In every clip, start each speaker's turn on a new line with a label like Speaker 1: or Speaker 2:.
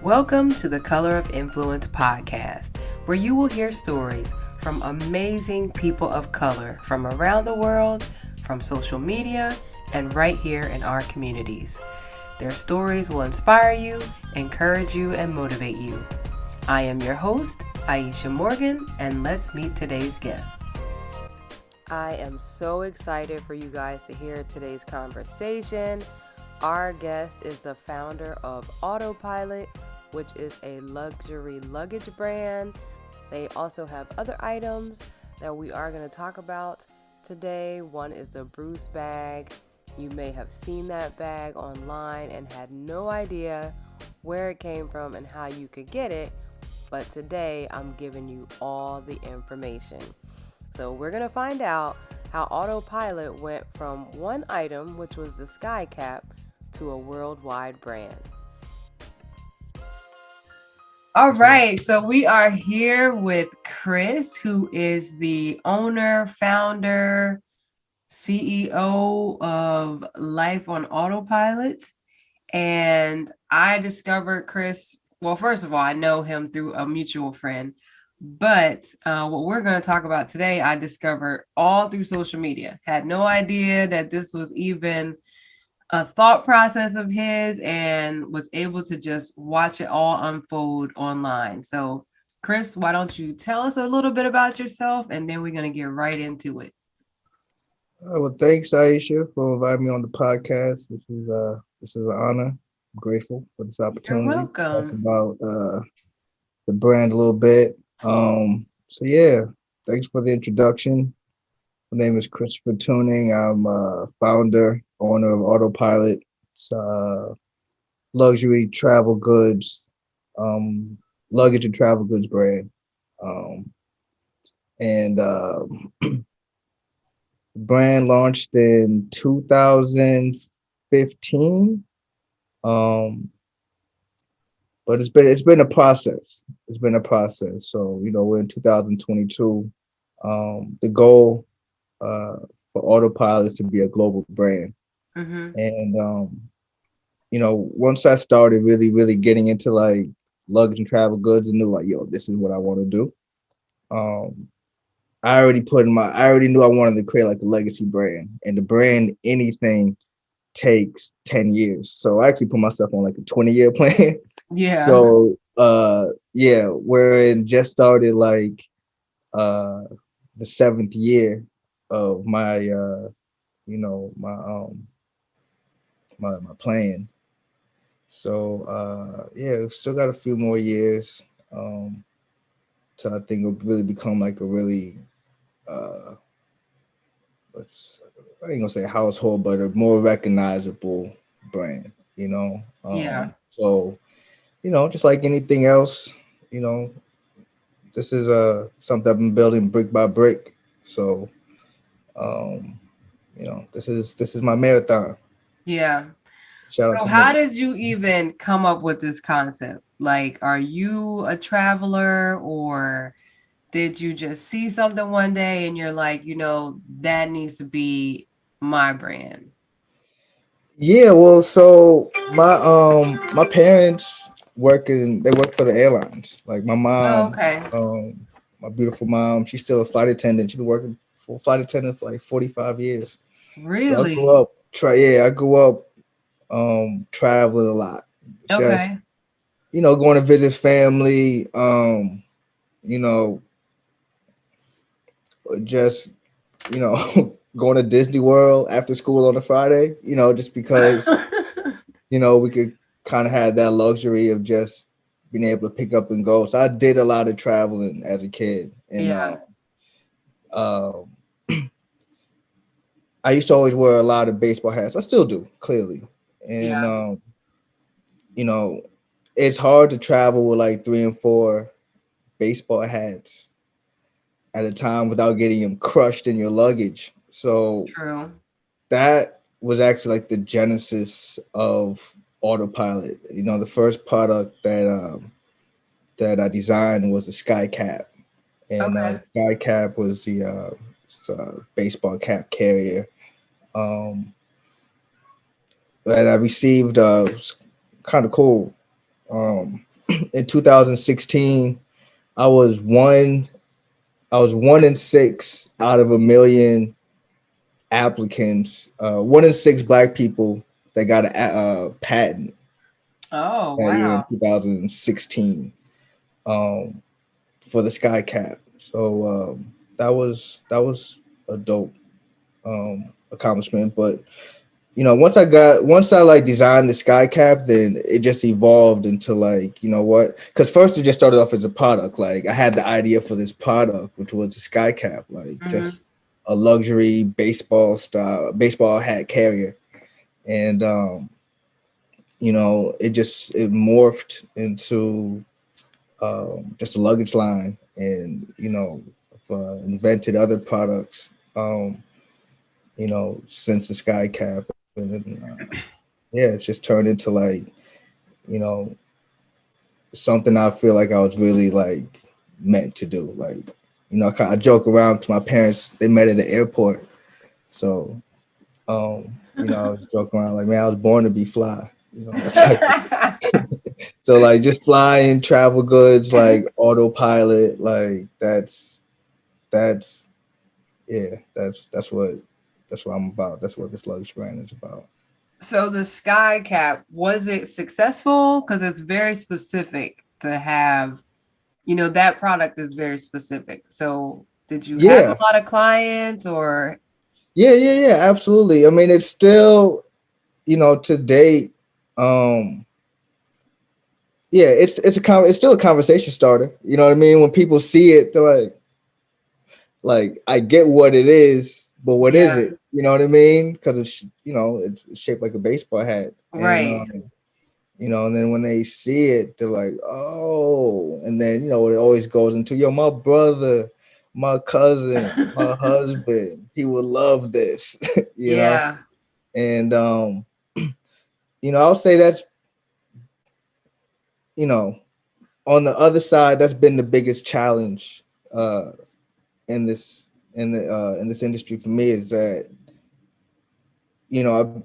Speaker 1: Welcome to the Color of Influence podcast, where you will hear stories from amazing people of color from around the world, from social media, and right here in our communities. Their stories will inspire you, encourage you, and motivate you. I am your host, Aisha Morgan, and let's meet today's guest. I am so excited for you guys to hear today's conversation. Our guest is the founder of Autopilot, which is a luxury luggage brand. They also have other items that we are going to talk about today. One is the Bruce bag. You may have seen that bag online and had no idea where it came from and how you could get it. But today I'm giving you all the information. So we're going to find out how Autopilot went from one item, which was the sky cap, to a worldwide brand. All right, so we are here with Chris, who is the owner, founder, CEO of Life on Autopilot. And I discovered Chris, well, first of all, I know him through a mutual friend. But what we're going to talk about today, I discovered all through social media. Had no idea that this was even a thought process of his, and was able to just watch it all unfold online. So, Chris, why don't you tell us a little bit about yourself, and then we're going to get right into it.
Speaker 2: Well, thanks, Aisha, for inviting me on the podcast. This is an honor. I'm grateful for this opportunity.
Speaker 1: You're welcome.
Speaker 2: To talk about the brand a little bit. Thanks for the introduction. My name is Christopher Tuning. I'm founder, owner of Autopilot. It's luxury travel goods, luggage and travel goods brand. The brand launched in 2015. But it's been a process. It's been a process. So, we're in 2022. The goal for Autopilot is to be a global brand.
Speaker 1: Mm-hmm.
Speaker 2: And once I started really getting into like luggage and travel goods, and knew like, this is what I want to do. I already knew I wanted to create like a legacy brand, and the brand anything takes 10 years. So I actually put myself on like a 20-year plan.
Speaker 1: Yeah.
Speaker 2: So we're just started like the 7th year of my my plan. So we've still got a few more years till I think it'll really become like a really I ain't gonna say household, but a more recognizable brand,
Speaker 1: Yeah.
Speaker 2: So, just like anything else, this is something I've been building brick by brick. So, this is my marathon.
Speaker 1: Yeah.
Speaker 2: Shout out
Speaker 1: So
Speaker 2: to
Speaker 1: how
Speaker 2: me.
Speaker 1: did you even come up with this concept? Like, are you a traveler, or did you just see something one day and you're like, that needs to be my brand?
Speaker 2: Yeah, well, so my parents they work for the airlines. Like my
Speaker 1: Oh,
Speaker 2: mom,
Speaker 1: okay.
Speaker 2: my beautiful mom, she's still a flight attendant. She's been working for flight attendant for like 45 years. So
Speaker 1: Really?
Speaker 2: I grew up traveling a lot. Just,
Speaker 1: Okay.
Speaker 2: going to visit family, you know, just, going to Disney World after school on a Friday, just because, we could kind of have that luxury of just being able to pick up and go. So I did a lot of traveling as a kid. And
Speaker 1: Yeah.
Speaker 2: um, I used to always wear a lot of baseball hats. I still do, clearly. And,
Speaker 1: Yeah.
Speaker 2: you know, it's hard to travel with like 3 and 4 baseball hats at a time without getting them crushed in your luggage. So
Speaker 1: True.
Speaker 2: that was actually like the genesis of Autopilot. The first product that I designed was a sky cap, and
Speaker 1: Okay.
Speaker 2: sky cap was the baseball cap carrier. Um, that I received was kind of cool. in 2016, I was one. I was 1 in 6 out of a million applicants. 1 in 6 Black people that got a patent
Speaker 1: Oh,
Speaker 2: that year in
Speaker 1: wow.
Speaker 2: 2016 um, for the sky cap. So that was a dope accomplishment. But once I like designed the sky cap, then it just evolved into like, what? Because first it just started off as a product. Like I had the idea for this product, which was a sky cap, like
Speaker 1: Hmm.
Speaker 2: just a luxury baseball hat carrier. And it morphed into just a luggage line, and I've invented other products. Since the sky cap, and yeah, it's just turned into like you know something I feel like I was really like meant to do. Like I joke around because my parents, they met at the airport, so I was joking around like, man, I was born to be fly. That's like, so like just flying travel goods like Autopilot, like that's yeah, that's what I'm about. That's what this luggage brand is about.
Speaker 1: So the sky cap, was it successful? Because it's very specific to have, that product is very specific. So did you have
Speaker 2: Yeah,
Speaker 1: a lot of clients or?
Speaker 2: yeah, absolutely. I mean, it's still, to date, um, yeah, it's still a conversation starter. You know what I mean? When people see it, they're like I get what it is, but what is
Speaker 1: Yeah,
Speaker 2: it? You know what I mean? Because it's shaped like a baseball hat, and
Speaker 1: right.
Speaker 2: and then when they see it, they're like, oh, and then it always goes into, yo, my brother, my cousin, my husband, he would love this,
Speaker 1: Yeah.
Speaker 2: and I'll say that's you know on the other side, that's been the biggest challenge uh in this industry for me, is that you know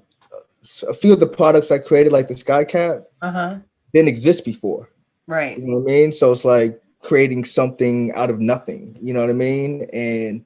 Speaker 2: a few of the products I created, like the sky cap,
Speaker 1: Uh-huh.
Speaker 2: didn't exist before.
Speaker 1: Right.
Speaker 2: You know what I mean? So it's like creating something out of nothing. You know what I mean? And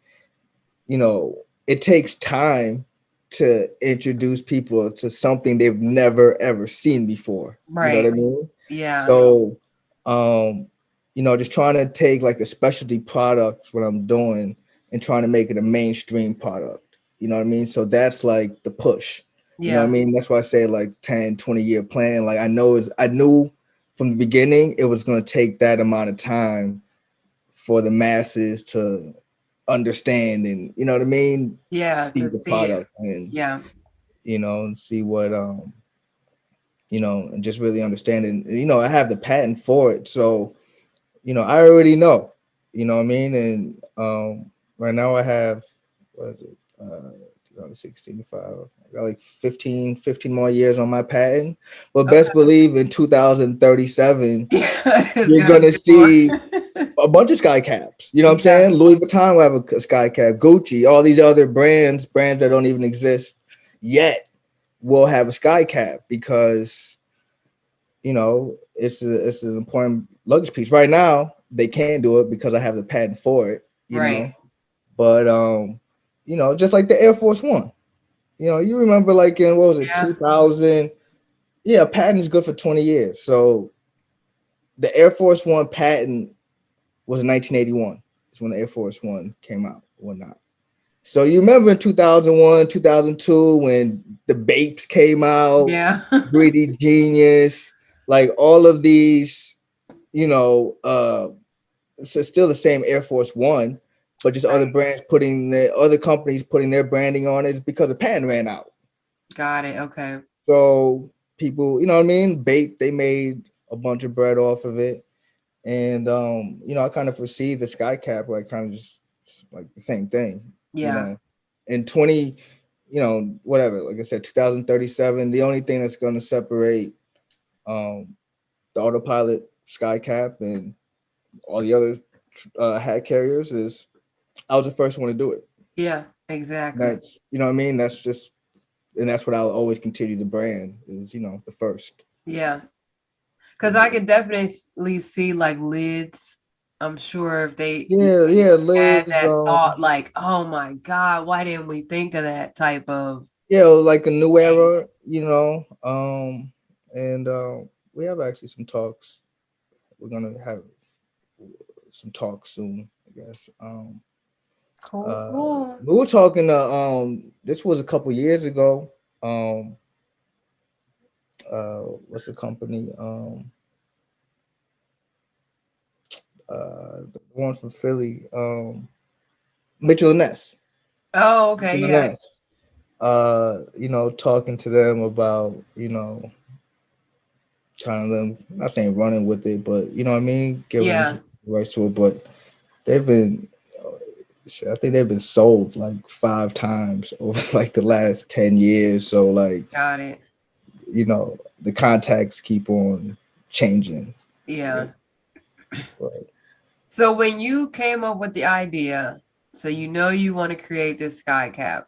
Speaker 2: it takes time to introduce people to something they've never ever seen before. You know what I
Speaker 1: Right.
Speaker 2: mean?
Speaker 1: Yeah.
Speaker 2: So, um, just trying to take like a specialty product, what I'm doing, and trying to make it a mainstream product. You know what I mean? So that's like the push. You know what I
Speaker 1: Yeah.
Speaker 2: mean? That's why I say like 10, 20-year plan. Like I knew from the beginning it was going to take that amount of time for the masses to understand, and you know what I mean,
Speaker 1: Yeah.
Speaker 2: see
Speaker 1: To
Speaker 2: the
Speaker 1: see it.
Speaker 2: product, and
Speaker 1: Yeah.
Speaker 2: and see what and just really understand it. And, I have the patent for it, so I already know, what I mean. And right now I have, what is it, 2016, I got like 15 more years on my patent, but best
Speaker 1: Okay.
Speaker 2: believe in 2037
Speaker 1: Yeah. It's
Speaker 2: you're
Speaker 1: gonna
Speaker 2: gonna
Speaker 1: be more.
Speaker 2: see a bunch of sky caps. You know what I'm
Speaker 1: Yeah.
Speaker 2: saying? Louis Vuitton will have a sky cap. Gucci, all these other brands that don't even exist yet, will have a sky cap, because it's an important luggage piece. Right now, they can't do it because I have the patent for it.
Speaker 1: Right.
Speaker 2: But just like the Air Force One. You remember like in, what was it,
Speaker 1: Yeah.
Speaker 2: 2000? Yeah, a patent is good for 20 years. So the Air Force One patent was in 1981. It's when the Air Force One came out, whatnot. So you remember in 2001, 2002, when the Bapes came out,
Speaker 1: Yeah.
Speaker 2: 3D Genius, like all of these, it's still the same Air Force One, but just
Speaker 1: Right.
Speaker 2: other companies putting their branding on it because the patent ran out.
Speaker 1: Got it. Okay.
Speaker 2: So people, you know what I mean? Bape, they made a bunch of bread off of it. And I kind of foresee the sky cap like kind of just like the same thing,
Speaker 1: Yeah.
Speaker 2: in 20, whatever, like I said, 2037, the only thing that's going to separate um the Autopilot sky cap and all the other hat carriers is I was the first one to do it.
Speaker 1: Yeah. Exactly.
Speaker 2: That's, you know what I mean? That's just, and that's what I'll always continue the brand is, the first.
Speaker 1: Yeah. Because I could definitely see like lids. I'm sure if they
Speaker 2: Yeah,
Speaker 1: had
Speaker 2: lids,
Speaker 1: that thought, like, oh my God, why didn't we think of that type of
Speaker 2: yeah, like a new
Speaker 1: thing?
Speaker 2: era, and we have actually some talks. We're gonna have some talks soon, I guess.
Speaker 1: Cool, cool.
Speaker 2: We were talking to this was a couple years ago. Um, what's the company? The one from Philly, Mitchell and Ness.
Speaker 1: Oh, okay,
Speaker 2: Mitchell and
Speaker 1: yeah,
Speaker 2: Ness. Talking to them about, kind of them, not saying running with it, but you know what I mean, giving them
Speaker 1: yeah,
Speaker 2: some rights to it. But they've been, I think they've been sold like 5 times over like the last 10 years. So like,
Speaker 1: got it.
Speaker 2: the contacts keep on changing.
Speaker 1: Yeah.
Speaker 2: But
Speaker 1: So when you came up with the idea, so you know you want to create this sky cap,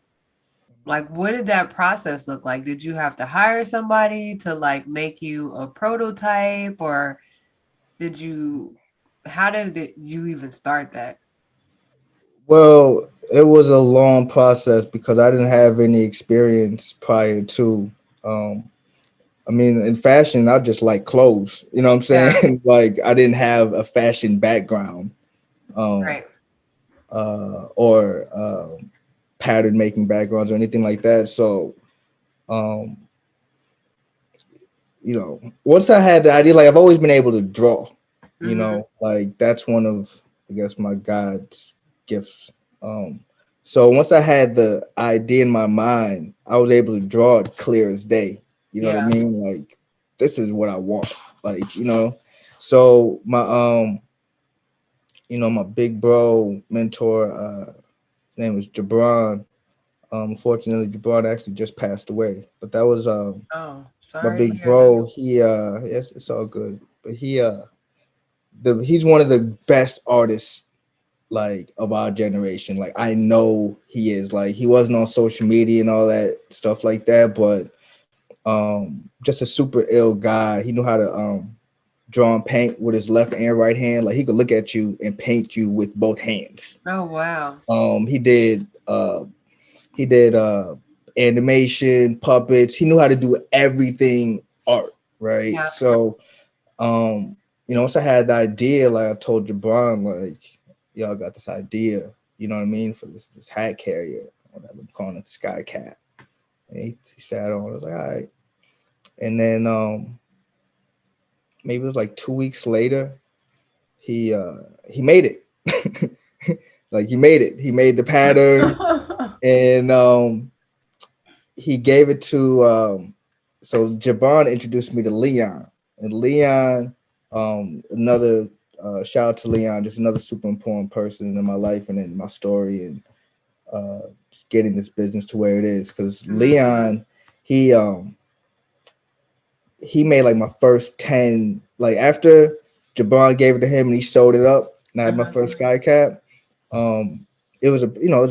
Speaker 1: like what did that process look like? Did you have to hire somebody to like make you a prototype, or did you, how did you even start that?
Speaker 2: well, it was a long process because I didn't have any experience prior to. Um, I mean, in fashion, I just like clothes. You know what I'm
Speaker 1: Yeah,
Speaker 2: saying? Like I didn't have a fashion background, um,
Speaker 1: right.
Speaker 2: or pattern making backgrounds or anything like that. So, um, once I had the idea, like I've always been able to draw.
Speaker 1: Mm-hmm.
Speaker 2: Like that's one of, I guess, my God's gifts. Um, so once I had the idea in my mind, I was able to draw it clear as day. You know what I
Speaker 1: Yeah.
Speaker 2: mean? Like this is what I want. Like, So my big bro mentor, his name was Jabron. Unfortunately, Jabron actually just passed away. But that was
Speaker 1: Oh,
Speaker 2: my
Speaker 1: sorry to
Speaker 2: big
Speaker 1: hear that.
Speaker 2: bro. He yes, it's all good. But he's one of the best artists like of our generation. Like I know he is. Like he wasn't on social media and all that stuff like that, but just a super ill guy. He knew how to draw and paint with his left and right hand. Like he could look at you and paint you with both hands.
Speaker 1: Oh, wow.
Speaker 2: He did animation, puppets. He knew how to do everything art, right?
Speaker 1: Yeah.
Speaker 2: So once I had the idea, like I told Jabron, like, y'all got this idea, you know what I mean, for this hat carrier, whatever I'm calling it, the sky cat. And he sat on, I was like, all right. And then maybe it was like 2 weeks later, he made it. Like he made it. He made the pattern and he gave it to so Jabron introduced me to Leon. And Leon, another shout out to Leon, just another super important person in my life and in my story and getting this business to where it is. Because
Speaker 1: Mhm.
Speaker 2: Leon, he he made like my first 10, like after Jabron gave it to him and he sewed it up, and I had my
Speaker 1: Uh-huh.
Speaker 2: first sky cap. Um, it was a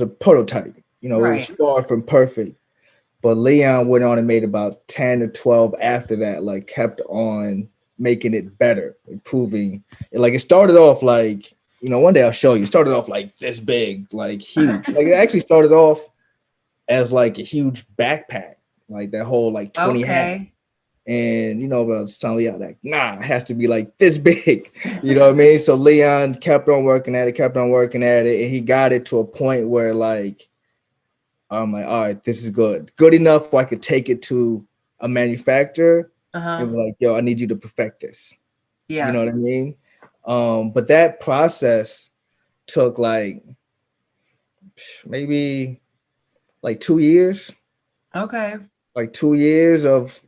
Speaker 2: prototype. It was
Speaker 1: Right.
Speaker 2: far from perfect. But Leon went on and made about 10 or 12 after that, like kept on making it better, improving. Like it started off like, one day I'll show you. It started off like this big, like huge. Like it actually started off as like a huge backpack, like that whole like 20 hats.
Speaker 1: Okay.
Speaker 2: And but I was telling Leon like, nah, it has to be like this big. You know what I mean? So Leon kept on working at it, and he got it to a point where like I'm like, all right, this is good. Good enough where I could take it to a manufacturer and
Speaker 1: Uh-huh.
Speaker 2: be like, yo, I need you to perfect this. You know
Speaker 1: Yeah.
Speaker 2: what I mean? But that process took like maybe like 2 years,
Speaker 1: Okay.
Speaker 2: like 2 years of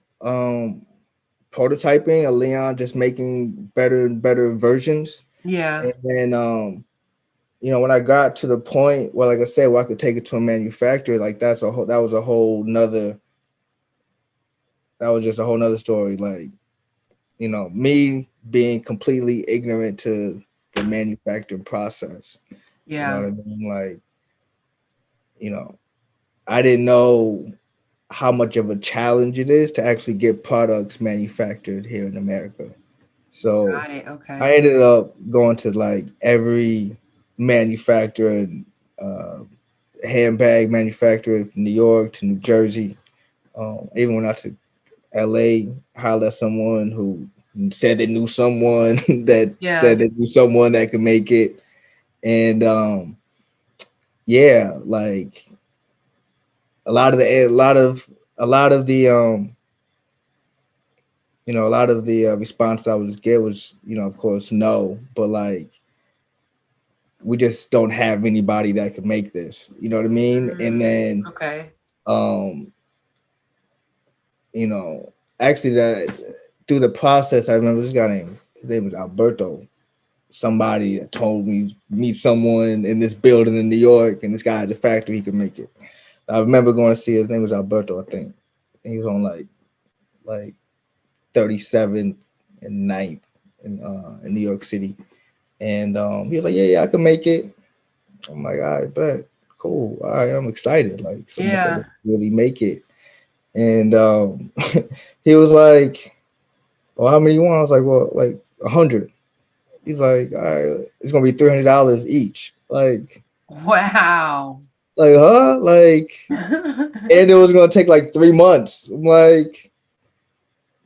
Speaker 2: prototyping, of Leon just making better and better versions.
Speaker 1: Yeah.
Speaker 2: And then when I got to the point where, like I said, where I could take it to a manufacturer, like that was just a whole nother story. Like, me being completely ignorant to the manufacturing process. You know what
Speaker 1: Yeah.
Speaker 2: I mean? Like, you know, I didn't know how much of a challenge it is to actually get products manufactured here in America. So
Speaker 1: Got it.
Speaker 2: I
Speaker 1: Okay.
Speaker 2: ended up going to like every manufacturer, uh, handbag manufacturer from New York to New Jersey. Even when I to LA, hollered at someone who said they knew someone that said
Speaker 1: Yeah.
Speaker 2: they knew someone that could make it. And yeah, like a lot of the a lot of the response I was get was, of course, no, but like we just don't have anybody that could make this. You know what I mean? And
Speaker 1: Mm,
Speaker 2: then
Speaker 1: okay.
Speaker 2: um, actually that through the process, I remember this guy named his name was Alberto. Somebody that told me meet someone in this building in New York, and this guy has a factory, he could make it. I remember going to see his name was Alberto, I think. He was on like 37th and 9th in New York City. And he was like, yeah, I can make it. I'm like, all right, bet. Cool. All right, I'm excited. Like someone said they
Speaker 1: Yeah.
Speaker 2: could really make it. And he was like, well, how many you want? I was like, well, like 100. He's like, all right, it's gonna be $300 each.
Speaker 1: Wow.
Speaker 2: Huh? And it was gonna take like 3 months. I'm like,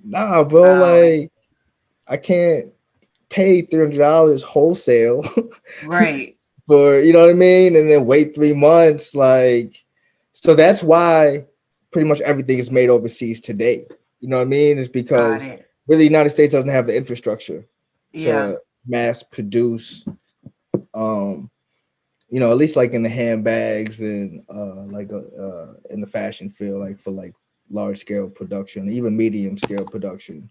Speaker 2: nah, bro.
Speaker 1: Wow.
Speaker 2: Like, I can't pay $300 wholesale
Speaker 1: Right.
Speaker 2: for, you know what I mean, and then wait 3 months. So that's why pretty much everything is made overseas today. You know what I mean? It's
Speaker 1: Got
Speaker 2: because
Speaker 1: it.
Speaker 2: really the United States doesn't have the infrastructure
Speaker 1: Yeah.
Speaker 2: to mass produce um at least like in the handbags and in the fashion field, like for like large scale production, even medium scale production.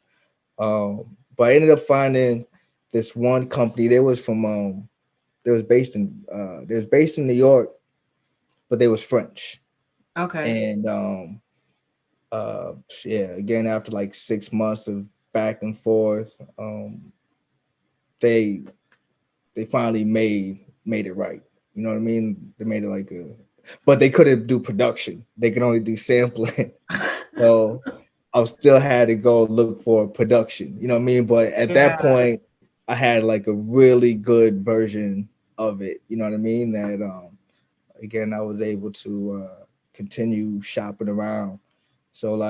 Speaker 2: But I ended up finding this one company. They was based in New York, but they was French.
Speaker 1: Okay.
Speaker 2: And yeah, again after like 6 months of back and forth, they they finally made it right. You know what I mean? They made it but they couldn't do production. They could only do sampling. So I still had to go look for production. You know what I mean? But at that
Speaker 1: Yeah.
Speaker 2: point, I had like a really good version of it. You know what I mean? That again, I was able to continue shopping around. So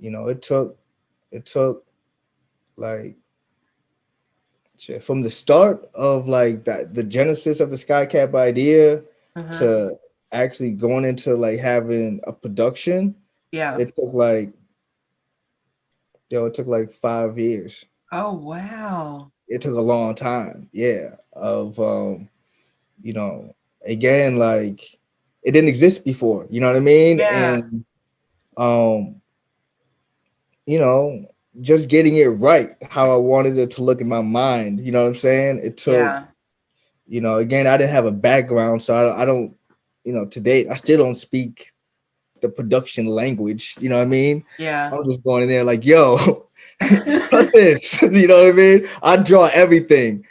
Speaker 2: it took like from the start of like that the genesis of the skycap idea
Speaker 1: Uh-huh.
Speaker 2: to actually going into like having a production.
Speaker 1: Yeah.
Speaker 2: It took like 5 years.
Speaker 1: Oh, wow.
Speaker 2: It took a long time, yeah, of you know again, like it didn't exist before, you know what I mean?
Speaker 1: Yeah.
Speaker 2: And um you know just getting it right how I wanted it to look in my mind, you know what I'm saying? It took,
Speaker 1: Yeah.
Speaker 2: again, I didn't have a background, so I don't, to date I still don't speak the production language, you know what I mean?
Speaker 1: Yeah.
Speaker 2: I'm just going in there like, yo, cut this. You know what I mean? I draw
Speaker 1: Yeah.
Speaker 2: everything.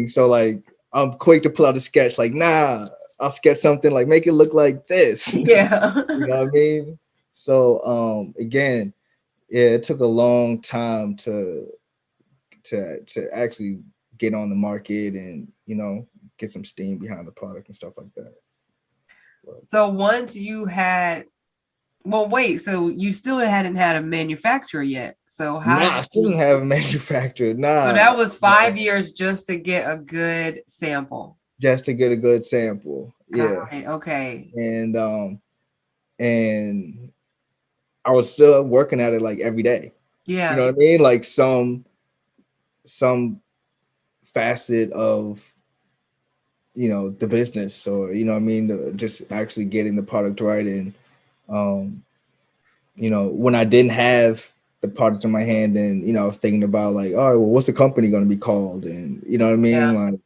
Speaker 2: So like I'm quick to pull out a sketch, like, nah, I'll sketch something, like make it look like this.
Speaker 1: Yeah.
Speaker 2: You know what I mean? So again, yeah, it took a long time to actually get on the market and get some steam behind the product and stuff like that. But,
Speaker 1: So once you had, well, wait, so you still hadn't had a manufacturer yet. So how
Speaker 2: nah, I
Speaker 1: did
Speaker 2: still didn't
Speaker 1: you,
Speaker 2: have a manufacturer.
Speaker 1: so
Speaker 2: Nah,
Speaker 1: that was 5 years just to get a good sample.
Speaker 2: just to get a good sample.
Speaker 1: Got
Speaker 2: Yeah.
Speaker 1: it. Okay.
Speaker 2: And I was still working at it like every day. You know
Speaker 1: Yeah.
Speaker 2: what I mean? Like some facet of the business, or what I mean, just actually getting the product right. And um, when I didn't have the product in my hand, then I was thinking about like, all right, well, what's the company going to be called, and you know what I mean,
Speaker 1: Yeah.
Speaker 2: like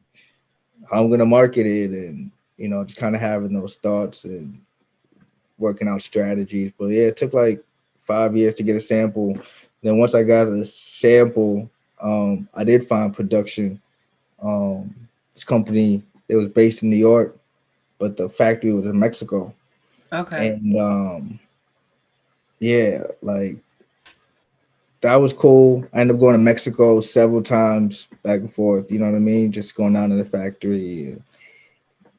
Speaker 2: how I'm going to market it, and just kind of having those thoughts and working out strategies. But yeah, it took like 5 years to get a sample. Then once I got a sample, I did find production. This company, it was based in New York, but the factory was in Mexico.
Speaker 1: Okay.
Speaker 2: And yeah, like that was cool. I ended up going to Mexico several times back and forth. You know what I mean? Just going down to the factory,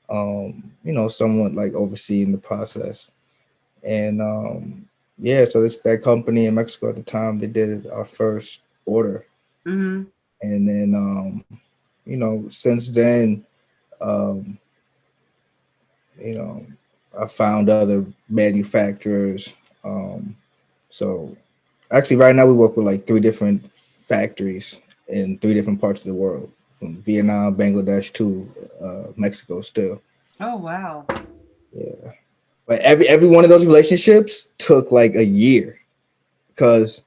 Speaker 2: somewhat like overseeing the process. And yeah, so that company in Mexico at the time, they did our first order.
Speaker 1: Mm-hmm.
Speaker 2: And then since then, um, you know, I found other manufacturers. Um, so actually right now we work with like 3 different factories in 3 different parts of the world, from Vietnam, Bangladesh to Mexico still.
Speaker 1: Oh wow.
Speaker 2: Yeah. But every one of those relationships took like a year because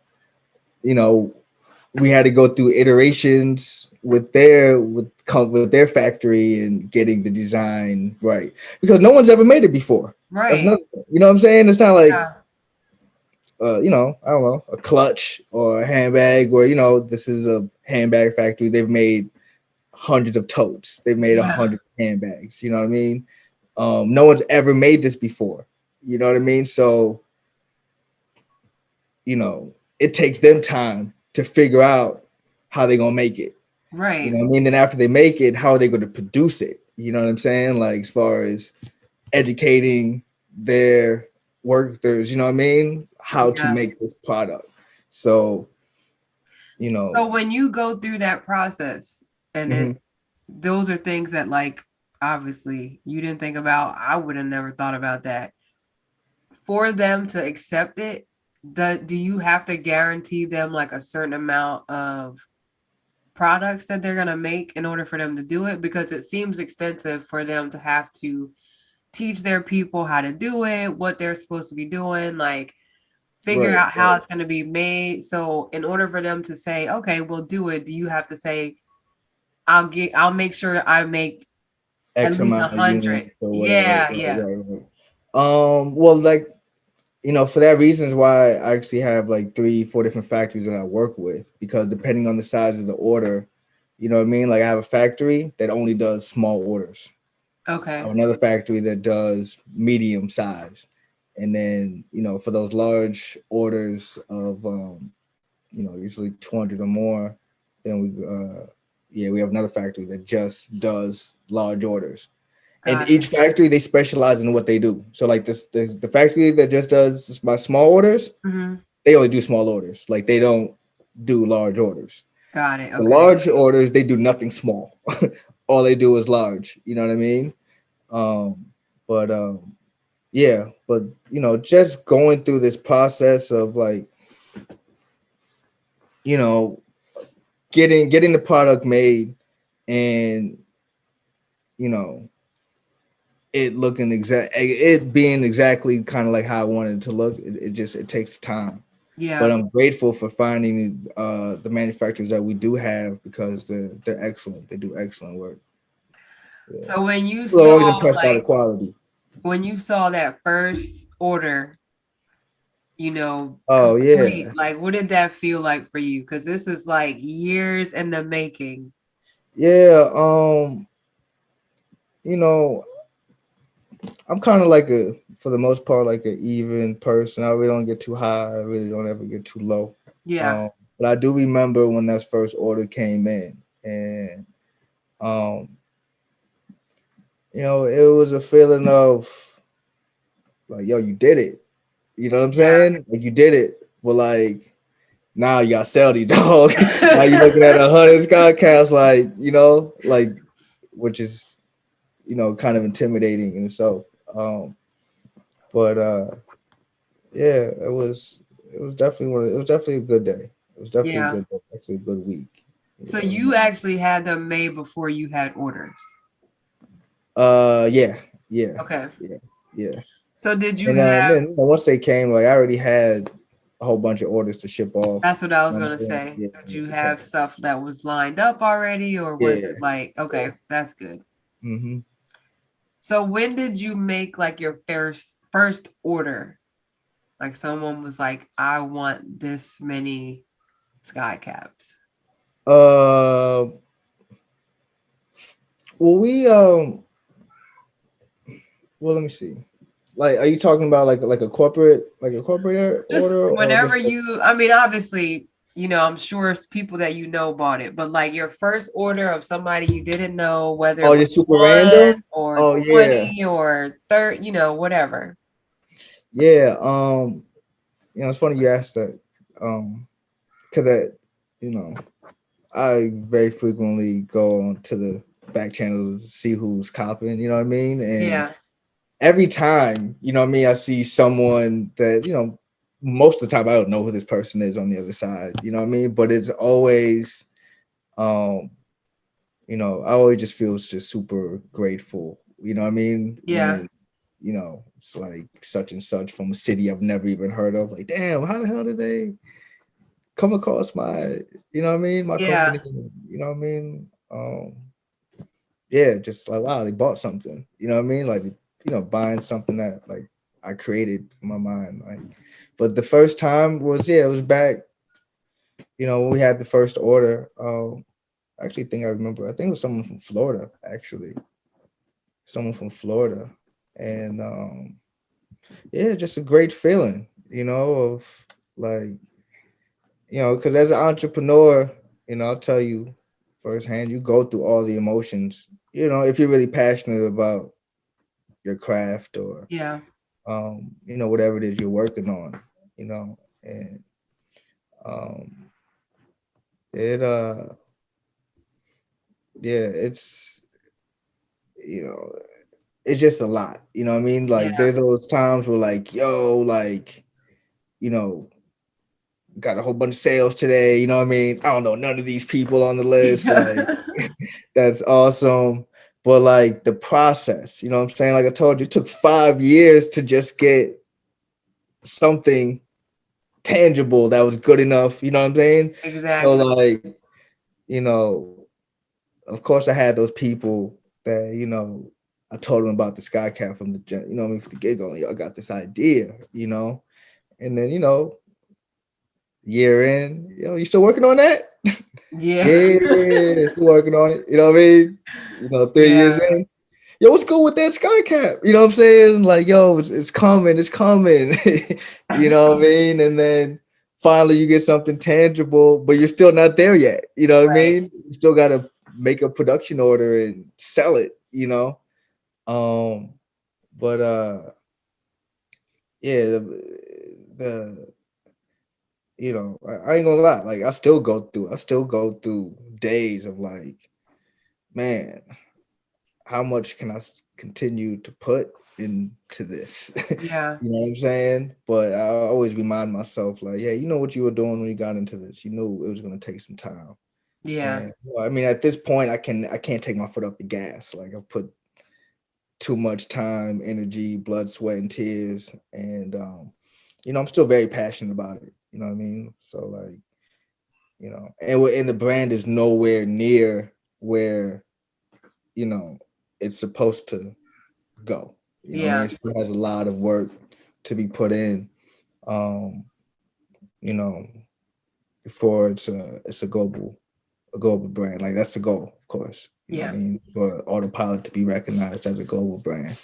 Speaker 2: you know we had to go through iterations with their factory and getting the design right because no one's ever made it before. That's
Speaker 1: Right.
Speaker 2: not, you know what I'm saying? It's not like
Speaker 1: Yeah.
Speaker 2: I don't know, a clutch or a handbag where this is a handbag factory. They've made hundreds of totes. They've made a
Speaker 1: Yeah.
Speaker 2: hundred handbags. You know what I mean? No one's ever made this before. You know what I mean? So it takes them time to figure out how they're gonna make it. You
Speaker 1: Right.
Speaker 2: know what I mean? Then after they make it, how are they going to produce it? You know what I'm saying? Like as far as educating their workers, you know what I mean? How to
Speaker 1: Yeah.
Speaker 2: make this product. So,
Speaker 1: So when you go through that process, and
Speaker 2: mhm,
Speaker 1: those are things that, like, obviously you didn't think about. I would have never thought about that. For them to accept it, do you have to guarantee them like a certain amount of products that they're gonna make in order for them to do it? Because it seems extensive for them to have to teach their people how to do it, what they're supposed to be doing, like figure
Speaker 2: right,
Speaker 1: out how
Speaker 2: right.
Speaker 1: it's gonna be made. So in order for them to say, okay, we'll do it, do you have to say, I'll make sure that I make at
Speaker 2: X
Speaker 1: least
Speaker 2: amount of
Speaker 1: 100.
Speaker 2: units or whatever.
Speaker 1: Yeah,
Speaker 2: Right,
Speaker 1: yeah.
Speaker 2: right, right. Well, like, for that reason is why I actually have like 3, 4 different factories that I work with, because depending on the size of the order, you know what I mean? Like I have a factory that only does small orders. I
Speaker 1: Okay.
Speaker 2: have another factory that does medium size. And then, for those large orders of, usually 200 or more, then we have another factory that just does large orders. And
Speaker 1: Got it.
Speaker 2: each factory, they specialize in what they do. So like the factory that just does my small orders,
Speaker 1: Hmm.
Speaker 2: they only do small orders. Like they don't do large orders.
Speaker 1: Got it.
Speaker 2: The
Speaker 1: Okay.
Speaker 2: large orders, they do nothing small. All they do is large. You know what I mean? Um, but yeah, but just going through this process of like, you know, getting the product made and you know it being exactly kind of like how I wanted it to look. It takes time. But
Speaker 1: Yeah.
Speaker 2: I'm grateful for finding the manufacturers that we do have because they're excellent. They do excellent work. Yeah.
Speaker 1: So when you
Speaker 2: People are
Speaker 1: saw
Speaker 2: always impressed by the
Speaker 1: like
Speaker 2: quality.
Speaker 1: when you saw that first order,
Speaker 2: Oh
Speaker 1: complete,
Speaker 2: yeah.
Speaker 1: like what did that feel like for you? Because this is like years in the making.
Speaker 2: Yeah. You know, I'm kind of like for the most part, like an even person. I really don't get too high. I really don't ever get too low.
Speaker 1: Yeah.
Speaker 2: Um, but I do remember when that first order came in, and um, it was a feeling of like, yo, you did it. You know what I'm
Speaker 1: Yeah.
Speaker 2: saying? Like you did it. But like now you gotta sell these dogs. Now you're looking at 100 sky caps, like like which is kind of intimidating in itself. But yeah, it was definitely a good day. It was definitely a
Speaker 1: Yeah.
Speaker 2: good day, actually a good week.
Speaker 1: So
Speaker 2: Yeah.
Speaker 1: you actually had them made before you had orders.
Speaker 2: Yeah, yeah,
Speaker 1: Okay.
Speaker 2: yeah, yeah.
Speaker 1: So did you
Speaker 2: And
Speaker 1: have,
Speaker 2: then once they came, like I already had a whole bunch of orders to ship off.
Speaker 1: that's what I was
Speaker 2: You know
Speaker 1: gonna
Speaker 2: what I'm saying?
Speaker 1: say.
Speaker 2: Yeah,
Speaker 1: Did
Speaker 2: yeah,
Speaker 1: you
Speaker 2: to come.
Speaker 1: have stuff that was lined up already, or was
Speaker 2: Yeah,
Speaker 1: it like,
Speaker 2: yeah.
Speaker 1: okay, that's good.
Speaker 2: Mm-hmm.
Speaker 1: So when did you make like your first order? Like someone was like, I want this many sky caps.
Speaker 2: Uh, well, let me see. Like, are you talking about like a corporate
Speaker 1: Just
Speaker 2: order or
Speaker 1: whenever
Speaker 2: just like,
Speaker 1: you, I mean, obviously, you know, I'm sure it's people that you know bought it, but like your first order of somebody you didn't know, whether
Speaker 2: Oh,
Speaker 1: it was
Speaker 2: just super
Speaker 1: one
Speaker 2: random.
Speaker 1: or
Speaker 2: Oh yeah,
Speaker 1: 20 or 30, you know, whatever.
Speaker 2: yeah. It's funny you asked that. Because you know, I very frequently go on to the back channels to see who's copying. You know what I mean? And
Speaker 1: Yeah.
Speaker 2: every time, you know what I mean, I see someone that most of the time I don't know who this person is on the other side. You know what I mean? But it's always, um, I always just feel just super grateful. You know what I mean?
Speaker 1: Yeah.
Speaker 2: When it's like such and such from a city I've never even heard of. Like, damn, how the hell did they come across my, my
Speaker 1: Yeah.
Speaker 2: company? You know what I mean? Yeah, just like wow, they bought something. You know what I mean? Like, buying something that like I created in my mind. Like, but the first time was it was back, when we had the first order. I actually think I remember. I think it was someone from Florida, actually. Someone from Florida. And yeah, just a great feeling, of like, because as an entrepreneur, I'll tell you firsthand, you go through all the emotions, if you're really passionate about your craft or
Speaker 1: Yeah.
Speaker 2: whatever it is you're working on, and um it yeah, you know it's just a lot, you know what I mean? Like
Speaker 1: Yeah.
Speaker 2: there's those times where like, yo, like, you know, got a whole bunch of sales today, you know what I mean? I don't know none of these people on the list, like
Speaker 1: Yeah.
Speaker 2: that's awesome. But like the process, you know what I'm saying? Like I told you, it took 5 years to just get something tangible that was good enough, you know what I'm saying? So
Speaker 1: Exactly.
Speaker 2: like, you know, of course I had those people that, I told them about the sky cap from the from the gig on, y'all got this idea, and then, year in, you still working on that?
Speaker 1: Yeah.
Speaker 2: Yeah, still working on it. You know what I mean? 3 years
Speaker 1: Yeah.
Speaker 2: in. Yo, what's good with that sky cap? You know what I'm saying? Like, yo, it's coming, it's coming. You know what I mean? And then finally you get something tangible, but you're still not there yet. You know what I
Speaker 1: Right.
Speaker 2: mean? You still gotta make a production order and sell it, Um, but yeah, the I ain't gonna lie, like I still go through days of like, man, how much can I continue to put into this?
Speaker 1: Yeah.
Speaker 2: You know what I'm saying? But I always remind myself, like, yeah, you know what you were doing when you got into this. You knew it was going to take some time.
Speaker 1: Yeah.
Speaker 2: And I mean, at this point, I can't take my foot off the gas. Like I've put too much time, energy, blood, sweat, and tears, and I'm still very passionate about it. You know what I mean? So like, and the brand is nowhere near where it's supposed to go. You know what I mean?
Speaker 1: Yeah.
Speaker 2: It still has a lot of work to be put in, um, you know, before it's a global brand. Like that's the goal, of course. You know what I
Speaker 1: Yeah.
Speaker 2: mean? For Autopilot to be recognized as a global brand.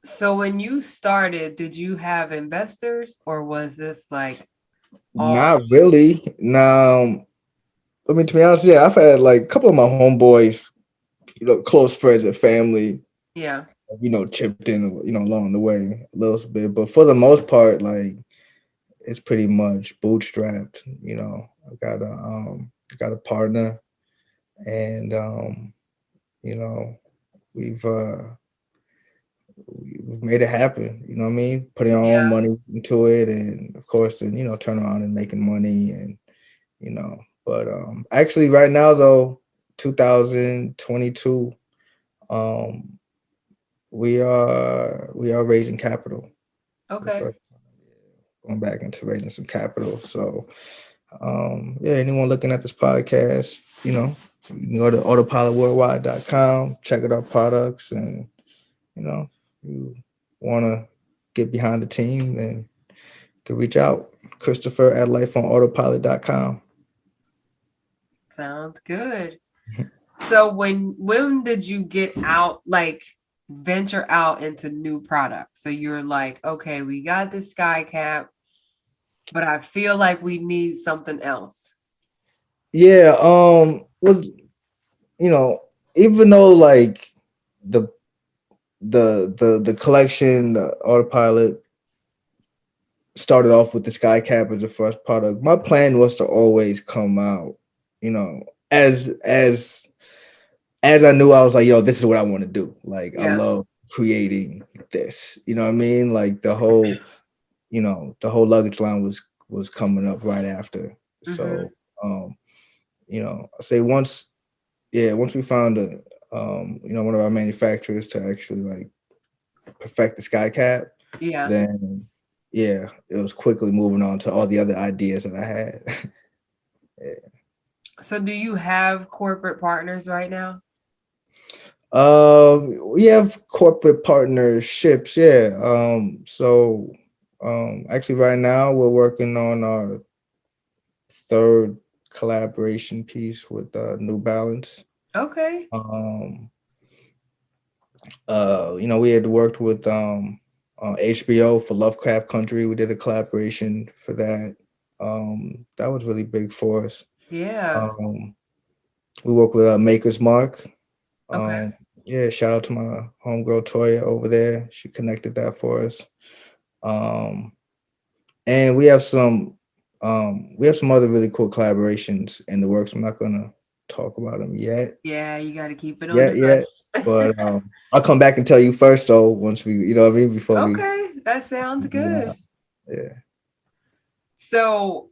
Speaker 1: So when you started, did you have investors or was this like all?
Speaker 2: Not really. Now, I mean, to be honest, yeah, I've had like a couple of my homeboys, close friends and family,
Speaker 1: Yeah.
Speaker 2: chipped in, along the way a little bit. But for the most part, like it's pretty much bootstrapped. I got a partner, and you know, we've uh, we've made it happen. You know what I mean? Putting our own
Speaker 1: Yeah.
Speaker 2: money into it, and of course, then turn around and making money, and you know. But actually, right now though, 2022, um, we are raising capital for the
Speaker 1: Okay.
Speaker 2: first time. Going back into raising some capital. So yeah, anyone looking at this podcast, you can go to autopilotworldwide.com, check out our products, and if you want to get behind the team, then you can reach out. Christopher at lifeonautopilot.com.
Speaker 1: Sounds good. So when did you get out, like venture out into new products? So you're like, okay, we got this sky cap. but I feel like we need something else.
Speaker 2: Yeah, well, you know, even though like the the collection, Autopilot, started off with the Sky Cap as the first product, my plan was to always come out, you know, as I knew, I was like, yo, this is what I want to do. Like, I
Speaker 1: Yeah.
Speaker 2: love creating this. You know what I mean? Like the whole luggage line was coming up right after.
Speaker 1: Mm-hmm.
Speaker 2: So I say once we found one of our manufacturers to actually like perfect the Sky Cap,
Speaker 1: Yeah.
Speaker 2: then yeah, it was quickly moving on to all the other ideas that I had. Yeah.
Speaker 1: So do you have corporate partners right now?
Speaker 2: We have corporate partnerships, yeah. Actually, right now we're working on our third collaboration piece with New Balance.
Speaker 1: Okay.
Speaker 2: Um, we had worked with HBO for Lovecraft Country. We did a collaboration for that. That was really big for us.
Speaker 1: Yeah.
Speaker 2: Um, we worked with Maker's Mark.
Speaker 1: Okay.
Speaker 2: Yeah, shout out to my homegirl Toya over there. She connected that for us. Um, and we have some other really cool collaborations in the works. I'm not gonna talk about them
Speaker 1: Yeah, you got to keep it on the
Speaker 2: yet,
Speaker 1: hush.
Speaker 2: but I'll come back and tell you first though, once we, you know what I mean, before we
Speaker 1: Okay, that sounds good.
Speaker 2: yeah.
Speaker 1: So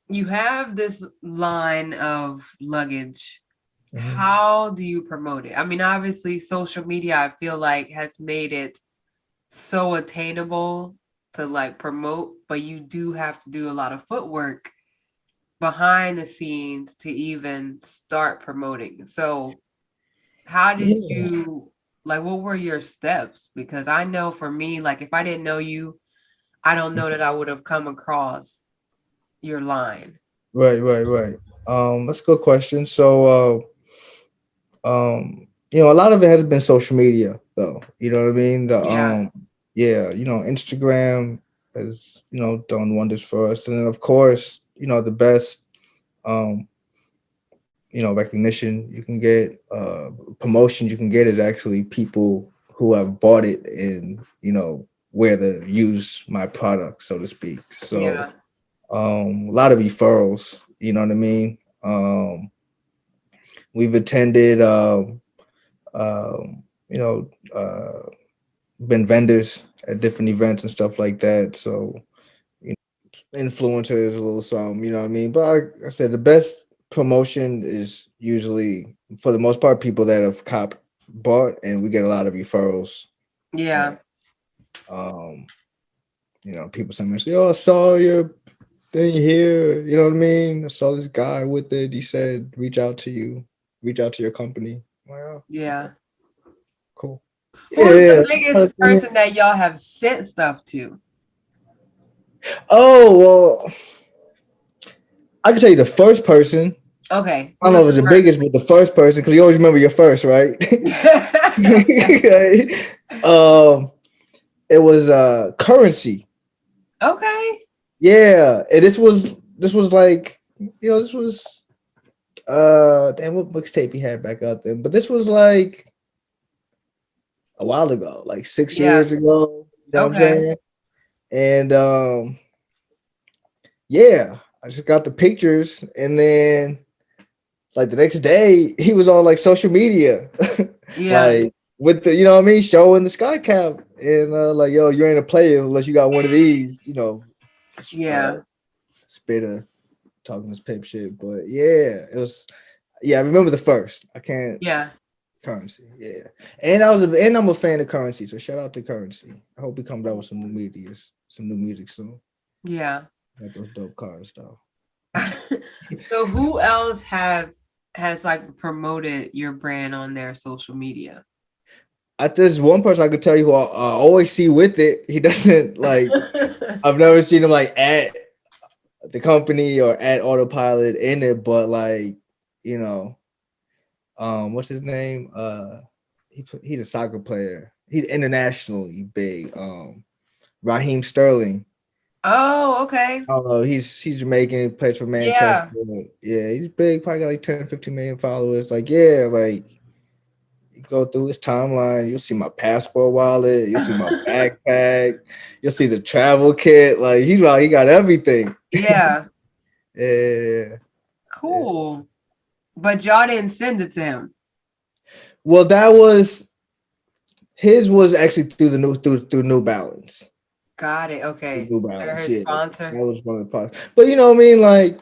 Speaker 1: you have this line of luggage.
Speaker 2: Mhm.
Speaker 1: How do you promote it? I mean, obviously, social media, I feel like, has made it so attainable to like promote, but you do have to do a lot of footwork behind the scenes to even start promoting. So, how did
Speaker 2: Yeah.
Speaker 1: you like what were your steps? Because I know for me, like if I didn't know you, I don't know that I would have come across your line.
Speaker 2: Right. That's a good question. So a lot of it has been social media though. You know what I mean?
Speaker 1: Yeah.
Speaker 2: Instagram has, done wonders for us. And then of course, the best um, recognition you can get, promotion you can get is actually people who have bought it and, where to use my product, so to speak. So
Speaker 1: Yeah.
Speaker 2: a lot of referrals, you know what I mean? We've attended you know, been vendors at different events and stuff like that. So, influencers, a little something, you know what I mean? But I said the best promotion is usually, for the most part, people that have bought, and we get a lot of referrals.
Speaker 1: Yeah.
Speaker 2: And, people sometimes say, "Oh, I saw your thing here." You know what I mean? I saw this guy with it. He said, "Reach out to you, reach out to your company." I'm like, oh, okay,
Speaker 1: Yeah.
Speaker 2: cool.
Speaker 1: Who's
Speaker 2: Yeah.
Speaker 1: the biggest person that y'all have sent stuff to?
Speaker 2: Oh well, I can tell you the first person.
Speaker 1: Okay.
Speaker 2: I
Speaker 1: Who
Speaker 2: don't know
Speaker 1: was
Speaker 2: if it's the
Speaker 1: the
Speaker 2: biggest, but the first person, because you always remember your first, right?
Speaker 1: first?
Speaker 2: um, it was Currency.
Speaker 1: Okay.
Speaker 2: Yeah, and this was like, this was damn, what mixtape he had back out then, but this was like a while ago, like 6 years
Speaker 1: Yeah.
Speaker 2: ago. You know what I'm
Speaker 1: Okay.
Speaker 2: saying? And yeah, I just got the pictures, and then like the next day he was on like social media,
Speaker 1: Yeah.
Speaker 2: like with the, what I mean, showing the sky cap, and like, yo, you ain't a player unless you got one of these, uh
Speaker 1: Yeah.
Speaker 2: spitter talking this pip shit. But yeah, it was, yeah, I remember the first. I can't.
Speaker 1: Yeah.
Speaker 2: Currency, yeah. And I'm a fan of Currency, so shout out to Currency. I hope he comes out with some new music soon.
Speaker 1: Yeah.
Speaker 2: Got those dope cars though.
Speaker 1: So who else has like promoted your brand on their social media?
Speaker 2: There's one person I could tell you who I always see with it. He doesn't like. I've never seen him like at the company or at Autopilot in it, but like, you know, what's his name? He's a soccer player. He's internationally big. Raheem Sterling.
Speaker 1: Oh, okay.
Speaker 2: I don't know. He's Jamaican, plays for Manchester.
Speaker 1: Yeah.
Speaker 2: Yeah, he's big, probably got like 10, 15 million followers. Like, yeah, like you go through his timeline, you'll see my passport wallet, you'll see my backpack, you'll see the travel kit. Like he got everything.
Speaker 1: Yeah.
Speaker 2: Yeah. Yeah.
Speaker 1: Cool. But y'all didn't send it to him.
Speaker 2: Well, that was his was actually through through New Balance.
Speaker 1: Got it. Okay.
Speaker 2: New
Speaker 1: They're
Speaker 2: Balance,
Speaker 1: his
Speaker 2: yeah.
Speaker 1: sponsor.
Speaker 2: That was one of the parts. But you know what I mean? Like,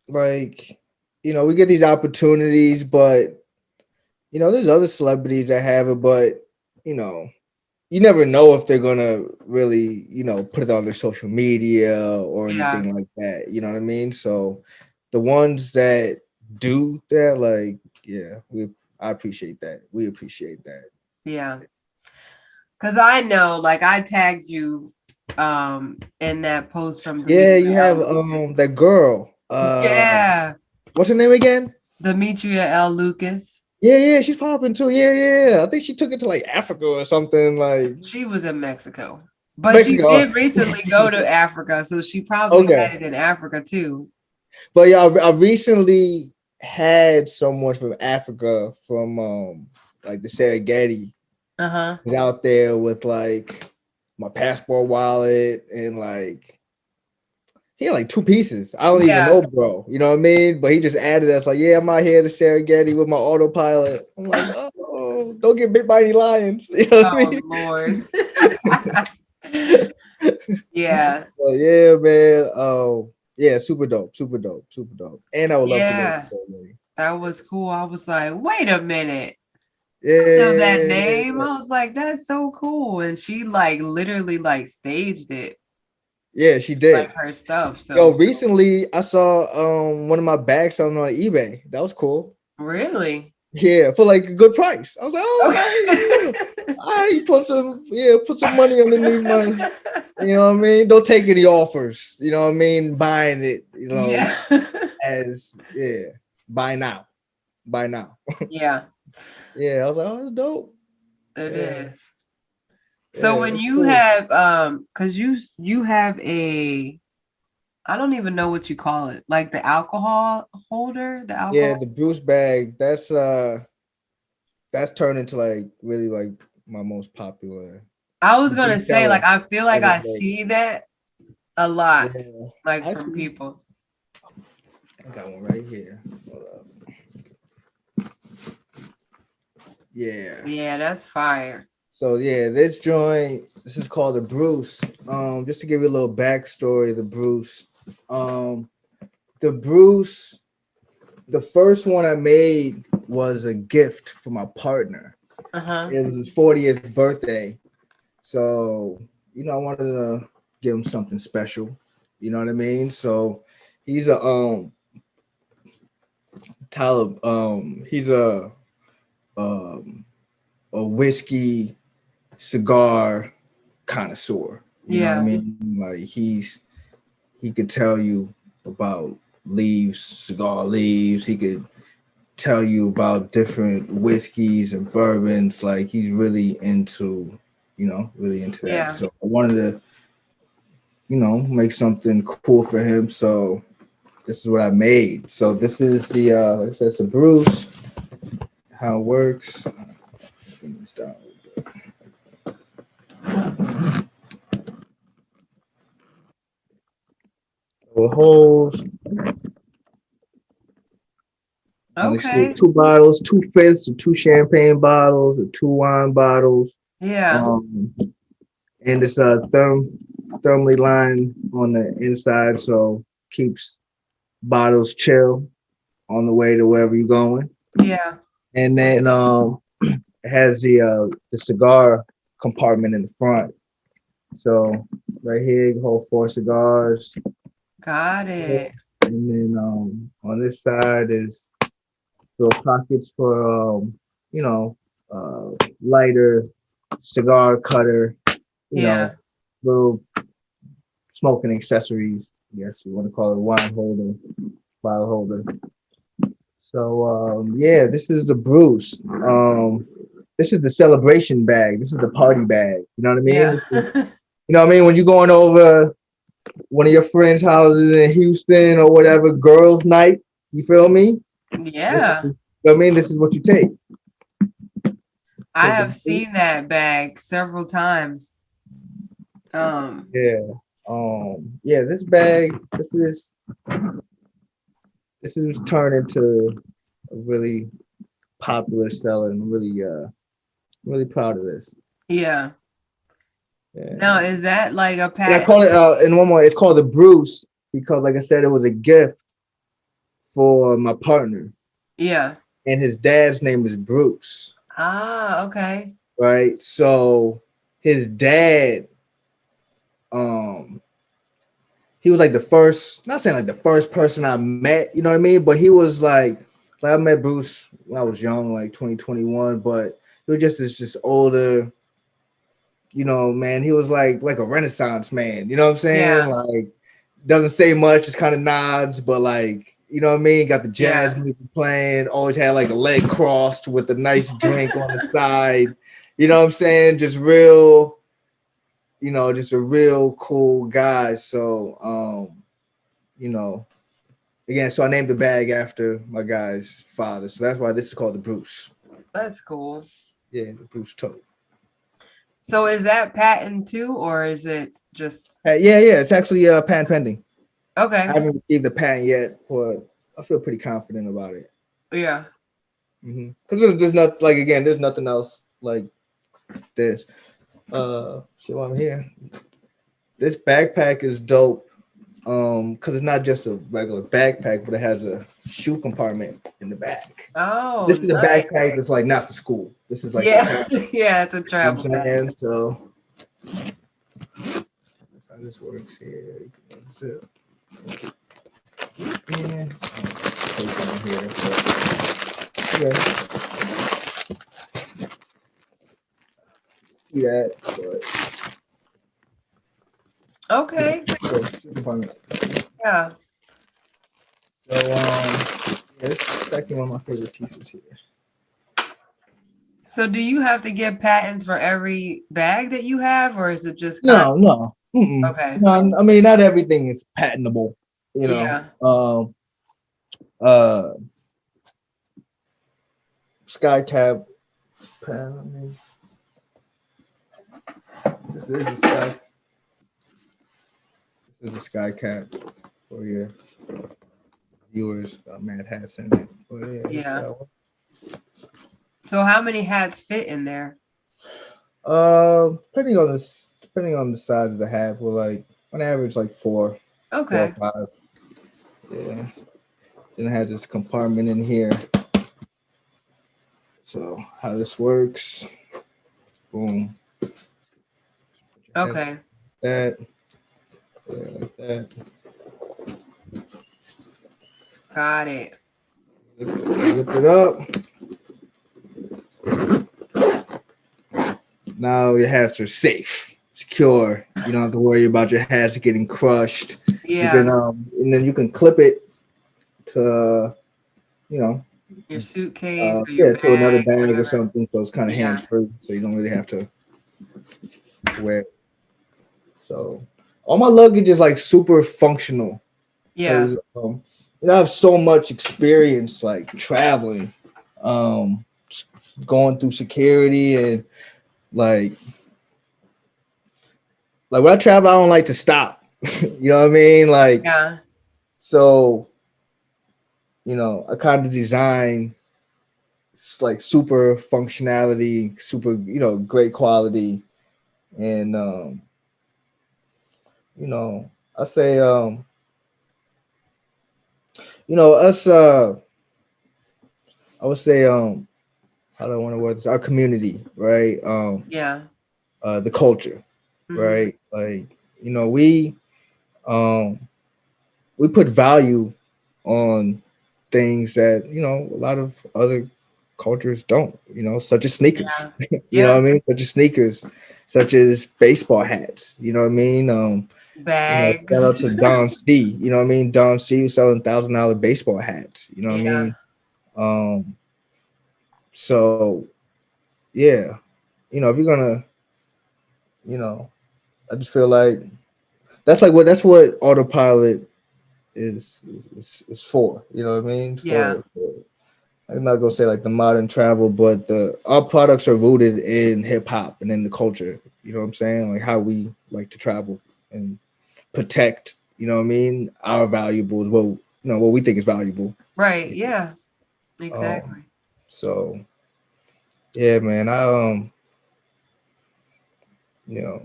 Speaker 2: we get these opportunities, but there's other celebrities that have it, but you know, you never know if they're gonna really, put it on their social media or
Speaker 1: Yeah.
Speaker 2: anything like that. You know what I mean? So the ones that do that, like, yeah, I appreciate that. We appreciate that.
Speaker 1: Yeah. Cause I know, like I tagged you in that post from
Speaker 2: Yeah, you
Speaker 1: Demetria
Speaker 2: have
Speaker 1: L. Lucas.
Speaker 2: that girl.
Speaker 1: Yeah.
Speaker 2: What's her name again?
Speaker 1: Demetria L. Lucas.
Speaker 2: Yeah, she's popping too. Yeah. I think she took it to like Africa or something, like
Speaker 1: She was in Mexico. But she
Speaker 2: Mexico.
Speaker 1: did recently go to Africa, so she probably
Speaker 2: Okay.
Speaker 1: had it in Africa too.
Speaker 2: But yeah, I recently had someone from Africa from like the Serengeti
Speaker 1: Uh-huh.
Speaker 2: was out there with like my passport wallet and like he had like two pieces. I don't even
Speaker 1: Yeah.
Speaker 2: know, bro. You know what I mean? But he just added us like, yeah, I'm out here to Serengeti with my autopilot. I'm like, oh, don't get bit by any lions. You know what I
Speaker 1: Oh
Speaker 2: mean?
Speaker 1: Lord. Yeah.
Speaker 2: Well, yeah, man. Oh, yeah, super dope, super dope, super dope. And I would love to go to
Speaker 1: Yeah.
Speaker 2: Serengeti.
Speaker 1: That was cool. I was like, wait a minute. I know that name.
Speaker 2: Yeah,
Speaker 1: I was like, that's so cool. And she like literally like staged it,
Speaker 2: yeah, she
Speaker 1: like
Speaker 2: did.
Speaker 1: her stuff.
Speaker 2: Yo,
Speaker 1: So
Speaker 2: recently I saw one of my bags selling on eBay. That was cool.
Speaker 1: really?
Speaker 2: Yeah, for like a good price. I was like, oh,
Speaker 1: Okay.
Speaker 2: all right, put some money underneath my, you know what I mean? Don't take any offers, you know what I mean? Buying it,
Speaker 1: Yeah.
Speaker 2: as buy now. Buy now.
Speaker 1: Yeah,
Speaker 2: Yeah, I was like, oh, that's dope.
Speaker 1: it
Speaker 2: Yeah,
Speaker 1: is. So
Speaker 2: yeah,
Speaker 1: when
Speaker 2: that's
Speaker 1: you
Speaker 2: cool.
Speaker 1: have because you have a I don't even know what you call it, like the alcohol holder, the
Speaker 2: Yeah,
Speaker 1: alcohol.
Speaker 2: the Bruce bag, that's turned into like really like my most popular.
Speaker 1: I was
Speaker 2: The
Speaker 1: gonna
Speaker 2: big
Speaker 1: say, like,
Speaker 2: seller
Speaker 1: I feel like
Speaker 2: as of
Speaker 1: I
Speaker 2: late.
Speaker 1: see that a lot,
Speaker 2: Yeah,
Speaker 1: like from
Speaker 2: actually,
Speaker 1: people.
Speaker 2: I got one right here. Hold up. Yeah.
Speaker 1: Yeah, that's fire.
Speaker 2: So yeah, this joint, this is called the Bruce. Just to give you a little backstory, the Bruce. Um, the Bruce, the first one I made was a gift for my partner.
Speaker 1: Uh-huh.
Speaker 2: It was his 40th birthday. So, I wanted to give him something special. You know what I mean? So he's he's um a whiskey cigar connoisseur. You know what I
Speaker 1: Yeah.
Speaker 2: mean? Like he could tell you about cigar leaves. He could tell you about different whiskeys and bourbons. Like he's really into, really into that.
Speaker 1: Yeah.
Speaker 2: So I wanted to, make something cool for him. So this is what I made. So this is the like I said, it's a Bruce. How it works. Bring this down. With holes. And they see
Speaker 1: Okay.
Speaker 2: two bottles, two fifths, or two champagne bottles, or two wine bottles.
Speaker 1: Yeah.
Speaker 2: Um, and it's thermally lined on the inside, so keeps bottles chill on the way to wherever you're going.
Speaker 1: Yeah.
Speaker 2: And then it has the cigar compartment in the front. So right here you hold 4 cigars.
Speaker 1: Got it.
Speaker 2: And then on this side is little pockets for lighter, cigar cutter,
Speaker 1: Yeah.
Speaker 2: little smoking accessories. Yes, you want to call it wine holder, bottle holder. So yeah, this is the Bruce. This is the celebration bag. This is the party bag. You know what I mean?
Speaker 1: Yeah.
Speaker 2: This you know what I mean? When you're going over one of your friends' houses in Houston or whatever, girls' night, you feel me? This is,
Speaker 1: Yeah.
Speaker 2: you know what I mean? This is what you take.
Speaker 1: I
Speaker 2: Take
Speaker 1: have
Speaker 2: a
Speaker 1: seen that bag several times.
Speaker 2: yeah. Yeah, this bag, this is turned into a really popular seller and really proud of this.
Speaker 1: Yeah. Now,
Speaker 2: Yeah.
Speaker 1: is that like a
Speaker 2: And I
Speaker 1: patent?
Speaker 2: call it in one more, it's called the Bruce because like I said, it was a gift for my partner.
Speaker 1: Yeah.
Speaker 2: And his dad's name is Bruce.
Speaker 1: Ah, okay.
Speaker 2: Right. So his dad, um, he was like the first, not saying like the first person I met, you know what I mean? But he was like I met Bruce when I was young, like 2021, but he was just older, you know, man. He was like a Renaissance man, you know what I'm saying?
Speaker 1: Yeah.
Speaker 2: Like doesn't say much, just kind of nods, but like, you know what I mean? Got the jazz
Speaker 1: Yeah.
Speaker 2: music playing, always had like a leg crossed with a nice drink on the side. You know what I'm saying? Just real, you know, just a real cool guy. So you know, again, so I named the bag after my guy's father. So that's why this is called the Bruce.
Speaker 1: That's cool.
Speaker 2: Yeah, the Bruce tote.
Speaker 1: So is that patent too, or is it just
Speaker 2: Yeah, it's actually patent pending. I
Speaker 1: okay?
Speaker 2: haven't received the patent yet, but I feel pretty confident about it.
Speaker 1: Yeah.
Speaker 2: Because there's not like again, there's nothing else like this. So I'm here. This backpack is dope. Because it's not just a regular backpack, but it has a shoe compartment in the back.
Speaker 1: Oh,
Speaker 2: This is a
Speaker 1: nice.
Speaker 2: backpack that's like not for school. This is like for
Speaker 1: Yeah.
Speaker 2: travel.
Speaker 1: Yeah, it's a
Speaker 2: You know
Speaker 1: travel
Speaker 2: what I'm
Speaker 1: bag.
Speaker 2: saying? So that's how this works here. You can unzip. Yeah. Place it on here. So, yeah. See that?
Speaker 1: Okay.
Speaker 2: But shoe compartment.
Speaker 1: Yeah.
Speaker 2: So yeah, this is actually one of my favorite pieces here.
Speaker 1: So do you have to get patents for every bag that you have, or is it just kind
Speaker 2: No.
Speaker 1: of okay?
Speaker 2: No, I mean not everything is patentable, you know.
Speaker 1: Yeah.
Speaker 2: Uh Sky Cap pen. I mean, this is a sky. This is a sky cap for your viewers. Mad hats in it. But yeah,
Speaker 1: Yeah. So how many hats fit in there?
Speaker 2: depending on the size of the hat, we're like on average like four or
Speaker 1: Okay.
Speaker 2: five. Yeah. Then it has this compartment in here. So how this works? Boom. That's
Speaker 1: Okay.
Speaker 2: that. Yeah, like that.
Speaker 1: Got it.
Speaker 2: Lift it up. Now your hats are safe, secure. You don't have to worry about your hats getting crushed. You can
Speaker 1: Yeah.
Speaker 2: and then you can clip it to you know
Speaker 1: Your suitcase or your
Speaker 2: yeah, to another
Speaker 1: bag,
Speaker 2: bag or
Speaker 1: whatever.
Speaker 2: something. So it's kind of hands
Speaker 1: Yeah.
Speaker 2: free. So you don't really have to wear it. So all my luggage is like super functional
Speaker 1: Yeah.
Speaker 2: because I have so much experience like traveling, um, going through security and like when I travel, I don't like to stop. You know what I mean? Like
Speaker 1: Yeah.
Speaker 2: so, I kind of design like super functionality, super great quality, and I say us I would say how do I want to word this? Our community, right?
Speaker 1: Yeah.
Speaker 2: The culture,
Speaker 1: Hmm.
Speaker 2: right? Like um we put value on things that a lot of other cultures don't, such as sneakers.
Speaker 1: Yeah.
Speaker 2: You know
Speaker 1: Yep.
Speaker 2: what I mean? Such as sneakers, such as baseball hats. You know what I mean? Shout
Speaker 1: Bags.
Speaker 2: out to Don C. You know what I mean? Don C was selling $1,000 baseball hats. You know what I
Speaker 1: Yeah.
Speaker 2: mean? So yeah, if you're gonna, you know, I just feel like that's what Autopilot is for. You know what I mean?
Speaker 1: Yeah.
Speaker 2: For I'm not gonna say like the modern travel, but the our products are rooted in hip hop and in the culture. You know what I'm saying? Like how we like to travel and protect. You know what I mean? Our valuables. Well, what we think is valuable.
Speaker 1: Right. Yeah.
Speaker 2: Um.
Speaker 1: Exactly.
Speaker 2: So yeah, man. You know,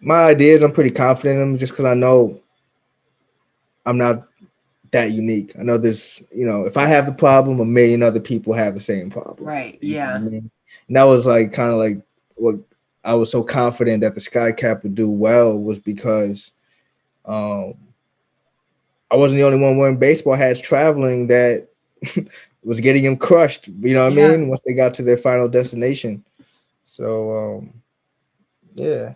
Speaker 2: my ideas. I'm pretty confident in them just because I know I'm not that unique. I know there's, if I have the problem, a million other people have the same problem.
Speaker 1: Right.
Speaker 2: You know
Speaker 1: Yeah.
Speaker 2: what I mean? And that was like kind of like what I was so confident that the Sky Cap would do well was because um, I wasn't the only one wearing baseball hats traveling that was getting them crushed. You know what I
Speaker 1: Yeah.
Speaker 2: mean? Once they got to their final destination. So yeah,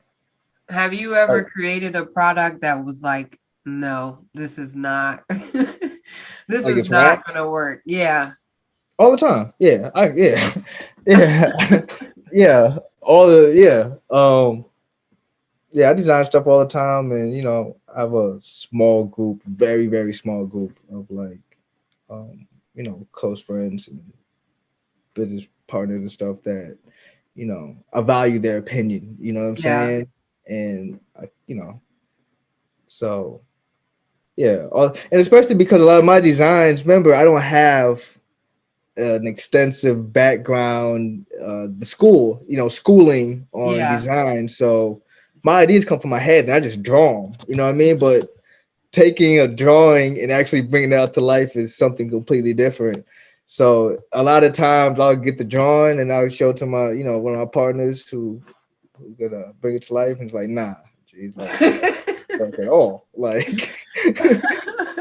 Speaker 1: Have you
Speaker 2: like,
Speaker 1: ever created a product that was like, no, this is not, this
Speaker 2: like
Speaker 1: is
Speaker 2: it's
Speaker 1: not
Speaker 2: whack
Speaker 1: gonna work? Yeah.
Speaker 2: all the time. Yeah, yeah, yeah, all the yeah, I design stuff all the time, and I have a small group, very very small group of like, close friends and business partners and stuff that I value their opinion. You know what I'm
Speaker 1: Yeah.
Speaker 2: saying? And so yeah, and especially because a lot of my designs, remember, I don't have an extensive background, the schooling on
Speaker 1: Yeah.
Speaker 2: design, so my ideas come from my head and I just draw them. You know what I mean? But taking a drawing and actually bringing it out to life is something completely different. So a lot of times I'll get the drawing and I'll show it to my, one of my partners who's gonna bring it to life, and it's like, nah, geez, like this don't work at all. Like,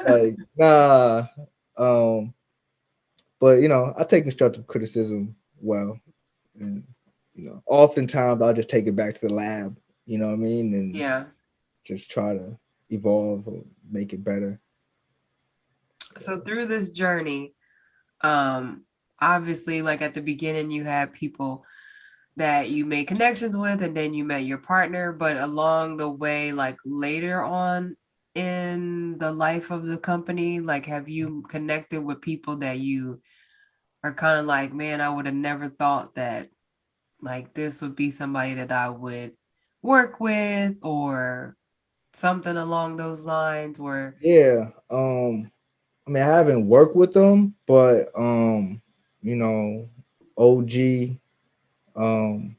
Speaker 2: like nah. Um, but I take constructive criticism well, and oftentimes I'll just take it back to the lab. You know what I mean, and
Speaker 1: Yeah.
Speaker 2: just try to evolve or make it better.
Speaker 1: So through this journey, um, obviously, like at the beginning, you had people that you made connections with, and then you met your partner. But along the way, like later on in the life of the company, like have you connected with people that you are kind of like, man, I would have never thought that like this would be somebody that I would work with, or something along those lines? Where
Speaker 2: Yeah. I mean, I haven't worked with them, but OG, um,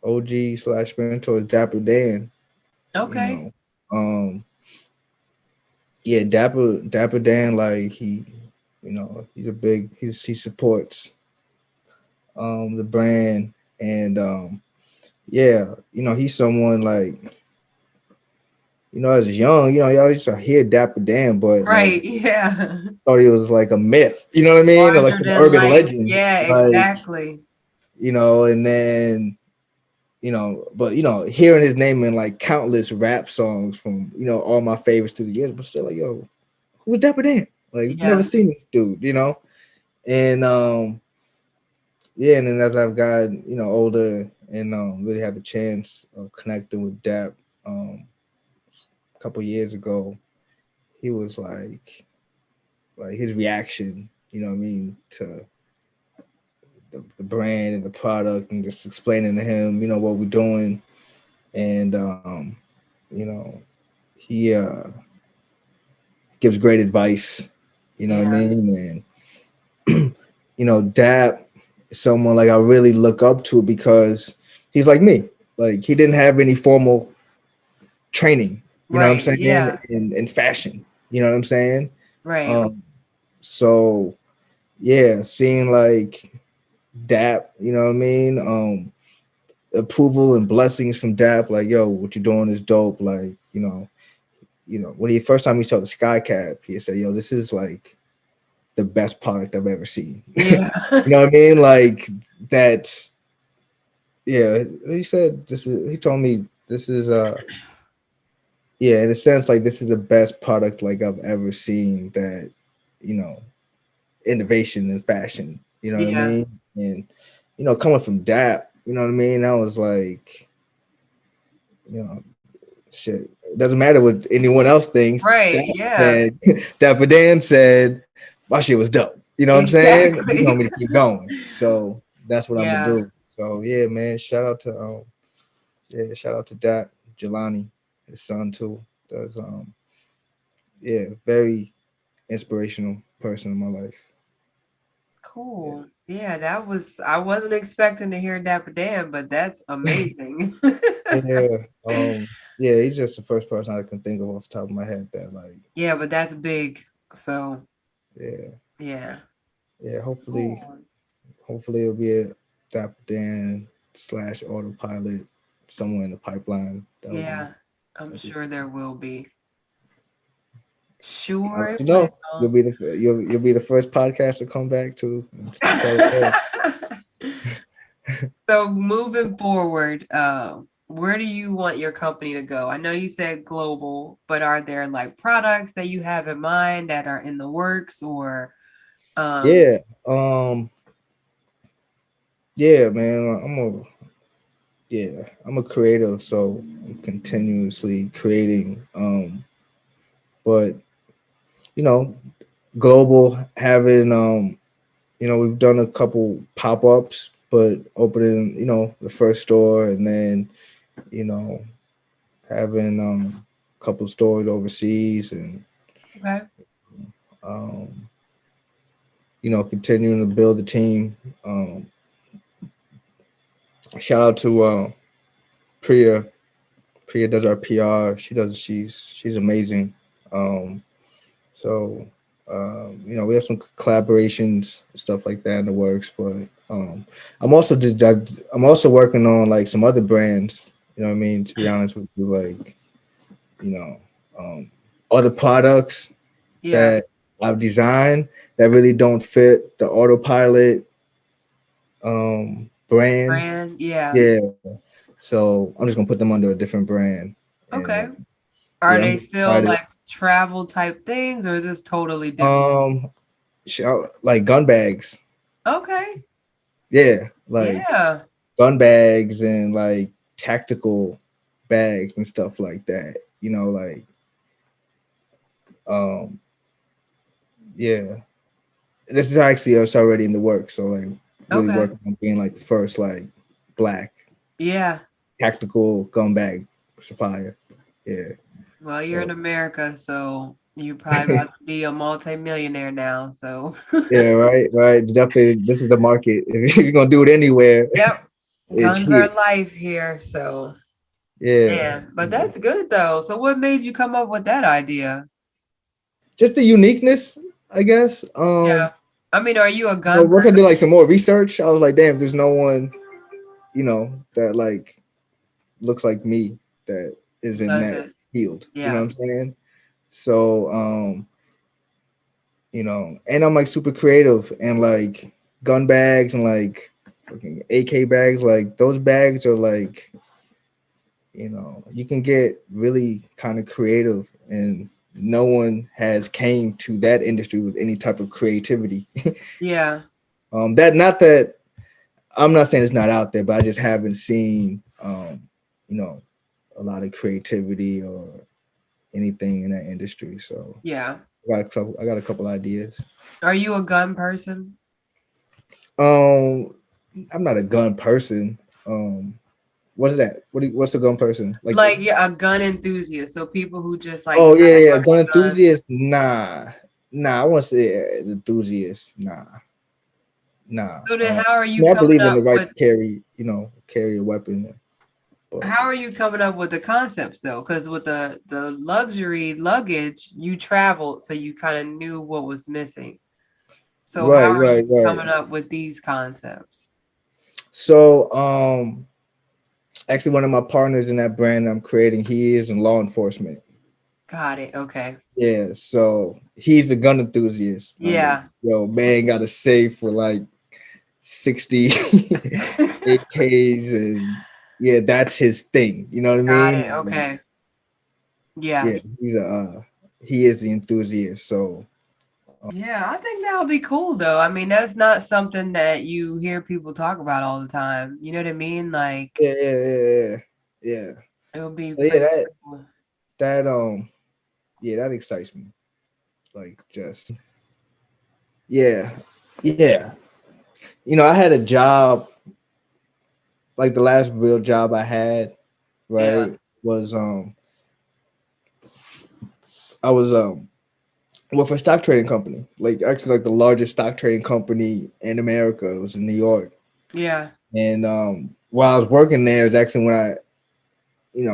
Speaker 2: OG / mentor is Dapper Dan. You
Speaker 1: okay,
Speaker 2: know, um, yeah, Dapper Dan, like he's a big, he supports the brand, and yeah, he's someone like, as young, you always used to hear Dapper Dan, but like
Speaker 1: right, yeah,
Speaker 2: thought he was like a myth, you know what I mean? Or like
Speaker 1: larger
Speaker 2: some
Speaker 1: than
Speaker 2: urban
Speaker 1: life.
Speaker 2: legend.
Speaker 1: Yeah,
Speaker 2: Like,
Speaker 1: exactly.
Speaker 2: and then, but hearing his name in like countless rap songs from, all my favorites to the years, but still like, yo, who's Dapper Dan? Like, never
Speaker 1: Yeah,
Speaker 2: seen this dude. And yeah, and then as I've gotten, older and really had the chance of connecting with Dap a couple years ago, he was like his reaction, you know what I mean, to the brand and the product, and just explaining to him, what we're doing. And you know, he gives great advice, you know what I
Speaker 1: yeah,
Speaker 2: mean? And Dap is someone like I really look up to because he's like me. Like, he didn't have any formal training, you know what I'm
Speaker 1: right,
Speaker 2: saying,
Speaker 1: yeah,
Speaker 2: in fashion. You know what I'm saying?
Speaker 1: right,
Speaker 2: Um, so yeah, seeing like Dap, you know what I mean? Approval and blessings from Dap, like, yo, what you're doing is dope. Like, when he first time he saw the Sky Cap, he said, yo, this is like the best product I've ever seen. You
Speaker 1: yeah,
Speaker 2: know what I mean? Like, that's, yeah, he said this is, he told me this is yeah, in a sense, like, this is the best product like I've ever seen, that, you know, innovation in fashion, you know what I
Speaker 1: yeah,
Speaker 2: mean? And coming from Dap, you know what I mean? That was like, you know, shit. It doesn't matter what anyone else thinks.
Speaker 1: Right.
Speaker 2: That
Speaker 1: Yeah.
Speaker 2: said, Dapper Dan said my shit was dope. You know what I'm saying? He
Speaker 1: Exactly.
Speaker 2: told me to keep going. So that's what I'm gonna
Speaker 1: Yeah.
Speaker 2: do. So yeah, man. Shout out to Dap, Jelani, his son too. Does yeah, very inspirational person in my life. Yeah.
Speaker 1: Cool. Yeah, I wasn't expecting to hear Dapper Dan, but that's amazing.
Speaker 2: Yeah. Yeah, he's just the first person I can think of off the top of my head that like,
Speaker 1: Yeah, but that's big. So,
Speaker 2: yeah,
Speaker 1: yeah.
Speaker 2: yeah.
Speaker 1: Cool.
Speaker 2: Hopefully it'll be a Dapper Dan slash Autopilot somewhere in the pipeline.
Speaker 1: Yeah, I'm
Speaker 2: That'll be
Speaker 1: sure there will be.
Speaker 2: I'll
Speaker 1: Sure
Speaker 2: let
Speaker 1: it
Speaker 2: you know.
Speaker 1: will.
Speaker 2: You'll be the first podcast to come back to tell it.
Speaker 1: So moving forward, where do you want your company to go? I know you said global, but are there like products that you have in mind that are in the works or um
Speaker 2: Yeah. Yeah, man. I'm a creative, so I'm continuously creating. But you know, global having we've done a couple pop-ups, but opening, the first store and then, you know, having a couple stores overseas and
Speaker 1: okay.
Speaker 2: um, continuing to build the team. Shout out to Priya. Priya does our PR. She's amazing. Um, so we have some collaborations and stuff like that in the works. But I'm also working on like some other brands. You know what I mean? To be honest with you, like you know, um, other products
Speaker 1: Yeah.
Speaker 2: that I've designed that really don't fit the Autopilot brand.
Speaker 1: Brand. Yeah.
Speaker 2: Yeah. So I'm just gonna put them under a different brand.
Speaker 1: Okay.
Speaker 2: And
Speaker 1: Are
Speaker 2: yeah, I'm
Speaker 1: they still
Speaker 2: excited.
Speaker 1: like travel type things or is this totally different?
Speaker 2: Um, like gun bags.
Speaker 1: Okay.
Speaker 2: Yeah, like
Speaker 1: Yeah.
Speaker 2: gun bags and like tactical bags and stuff like that. Um, yeah. This is actually it's already in the works. So like really
Speaker 1: Okay.
Speaker 2: working on being like the first like black
Speaker 1: Yeah.
Speaker 2: tactical gun bag supplier. Yeah.
Speaker 1: Well, you're in
Speaker 2: So
Speaker 1: America, so you probably about to be a multi-millionaire now. So,
Speaker 2: yeah, right, right. It's definitely this is the market. If you're gonna do it anywhere,
Speaker 1: yep,
Speaker 2: it's
Speaker 1: guns
Speaker 2: here.
Speaker 1: are life here. So,
Speaker 2: Yeah.
Speaker 1: man, but that's good though. So, what made you come up with that idea?
Speaker 2: Just the uniqueness, I guess.
Speaker 1: Yeah, I mean, are you a
Speaker 2: But
Speaker 1: gun
Speaker 2: once I
Speaker 1: person?
Speaker 2: did like some more research, I was like, damn, there's no one, that like looks like me that is in
Speaker 1: Does
Speaker 2: that
Speaker 1: it?
Speaker 2: field. You know
Speaker 1: Yeah.
Speaker 2: what I'm saying? So and I'm like super creative and like gun bags and like fucking AK bags, like those bags are like, you can get really kind of creative and no one has came to that industry with any type of creativity.
Speaker 1: Yeah.
Speaker 2: That not that I'm not saying it's not out there, but I just haven't seen you know, a lot of creativity or anything in that industry. So
Speaker 1: Yeah.
Speaker 2: I got a couple ideas.
Speaker 1: Are you a gun person?
Speaker 2: Um, I'm not a gun person. What is that? What's a gun person? Like,
Speaker 1: Like, yeah, a gun enthusiast. So people who just like
Speaker 2: oh
Speaker 1: have
Speaker 2: yeah,
Speaker 1: a
Speaker 2: yeah,
Speaker 1: bunch
Speaker 2: gun
Speaker 1: of guns.
Speaker 2: enthusiast? Nah. I want to say enthusiast. Nah.
Speaker 1: So then, how are
Speaker 2: I
Speaker 1: you
Speaker 2: mean, I
Speaker 1: coming
Speaker 2: believe in
Speaker 1: up
Speaker 2: the right
Speaker 1: with
Speaker 2: to carry a weapon, but
Speaker 1: how are you coming up with the concepts though? Because with the luxury luggage, you traveled, so you kind of knew what was missing. So how
Speaker 2: right,
Speaker 1: are you
Speaker 2: right, right.
Speaker 1: coming up with these concepts?
Speaker 2: So, actually, one of my partners in that brand I'm creating, he is in law enforcement.
Speaker 1: Got it. Okay.
Speaker 2: Yeah, so he's a gun enthusiast. Like,
Speaker 1: Yeah.
Speaker 2: yo, man, got a safe for like 60 AKs, and yeah, that's his thing. You know what I
Speaker 1: Got it.
Speaker 2: mean? Like,
Speaker 1: Okay. Yeah.
Speaker 2: yeah, he is the enthusiast. So,
Speaker 1: Yeah, I think that would be cool though. I mean, that's not something that you hear people talk about all the time. You know what I mean? Like,
Speaker 2: yeah, yeah, yeah, yeah. Yeah.
Speaker 1: It would be
Speaker 2: So yeah,
Speaker 1: pretty
Speaker 2: that
Speaker 1: cool.
Speaker 2: that yeah, that excites me. Like just yeah, yeah. I had a job, like the last real job I had,
Speaker 1: Yeah.
Speaker 2: right, was I was well, for a stock trading company, like actually like the largest stock trading company in America. It was in New York.
Speaker 1: Yeah.
Speaker 2: And while I was working there is actually when I,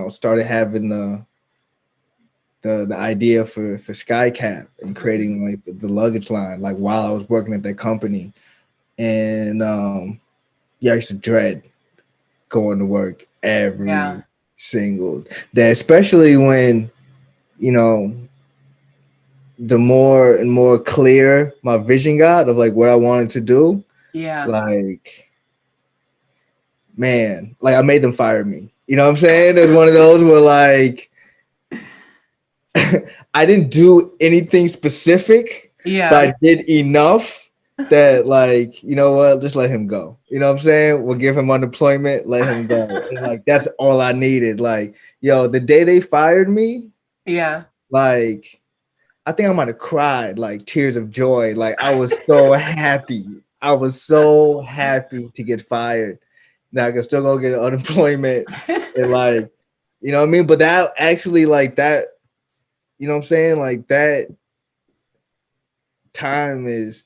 Speaker 2: started having the idea for SkyCap and
Speaker 1: Mhm.
Speaker 2: creating like the luggage line, like while I was working at that company. And yeah, I used to dread going to work every
Speaker 1: Yeah.
Speaker 2: single day, especially when, you know, the more and more clear my vision got of like what I wanted to do,
Speaker 1: Yeah.
Speaker 2: like, man, like I made them fire me. You know what I'm saying? It was one of those where like I didn't do anything specific, but
Speaker 1: Yeah.
Speaker 2: I did enough that like, you know what, just let him go. You know what I'm saying? We'll give him unemployment, let him go. And like that's all I needed. Like, yo, the day they fired me,
Speaker 1: Yeah.
Speaker 2: like I think I might have cried like tears of joy. Like I was so happy. I was so happy to get fired. Now I can still go get unemployment and like, you know what I mean? But that actually like that, you know what I'm saying? Like that time is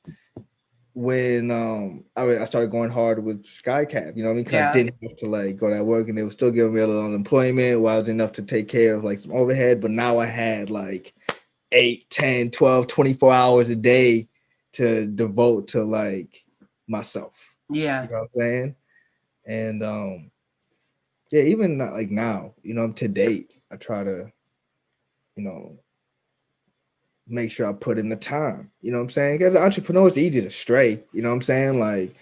Speaker 2: when I started going hard with SkyCap, you know what I mean? Because I
Speaker 1: Yeah.
Speaker 2: didn't have to like go to work and they were still giving me a little unemployment while I was enough to take care of like some overhead. But now I had like 8, 10, 12, 24 hours a day to devote to like myself. You
Speaker 1: Yeah.
Speaker 2: know what I'm saying? And yeah, even not like now, to date, I try to, you know, make sure I put in the time. You know what I'm saying? Because an entrepreneur, it's easy to stray. You know what I'm saying? Like,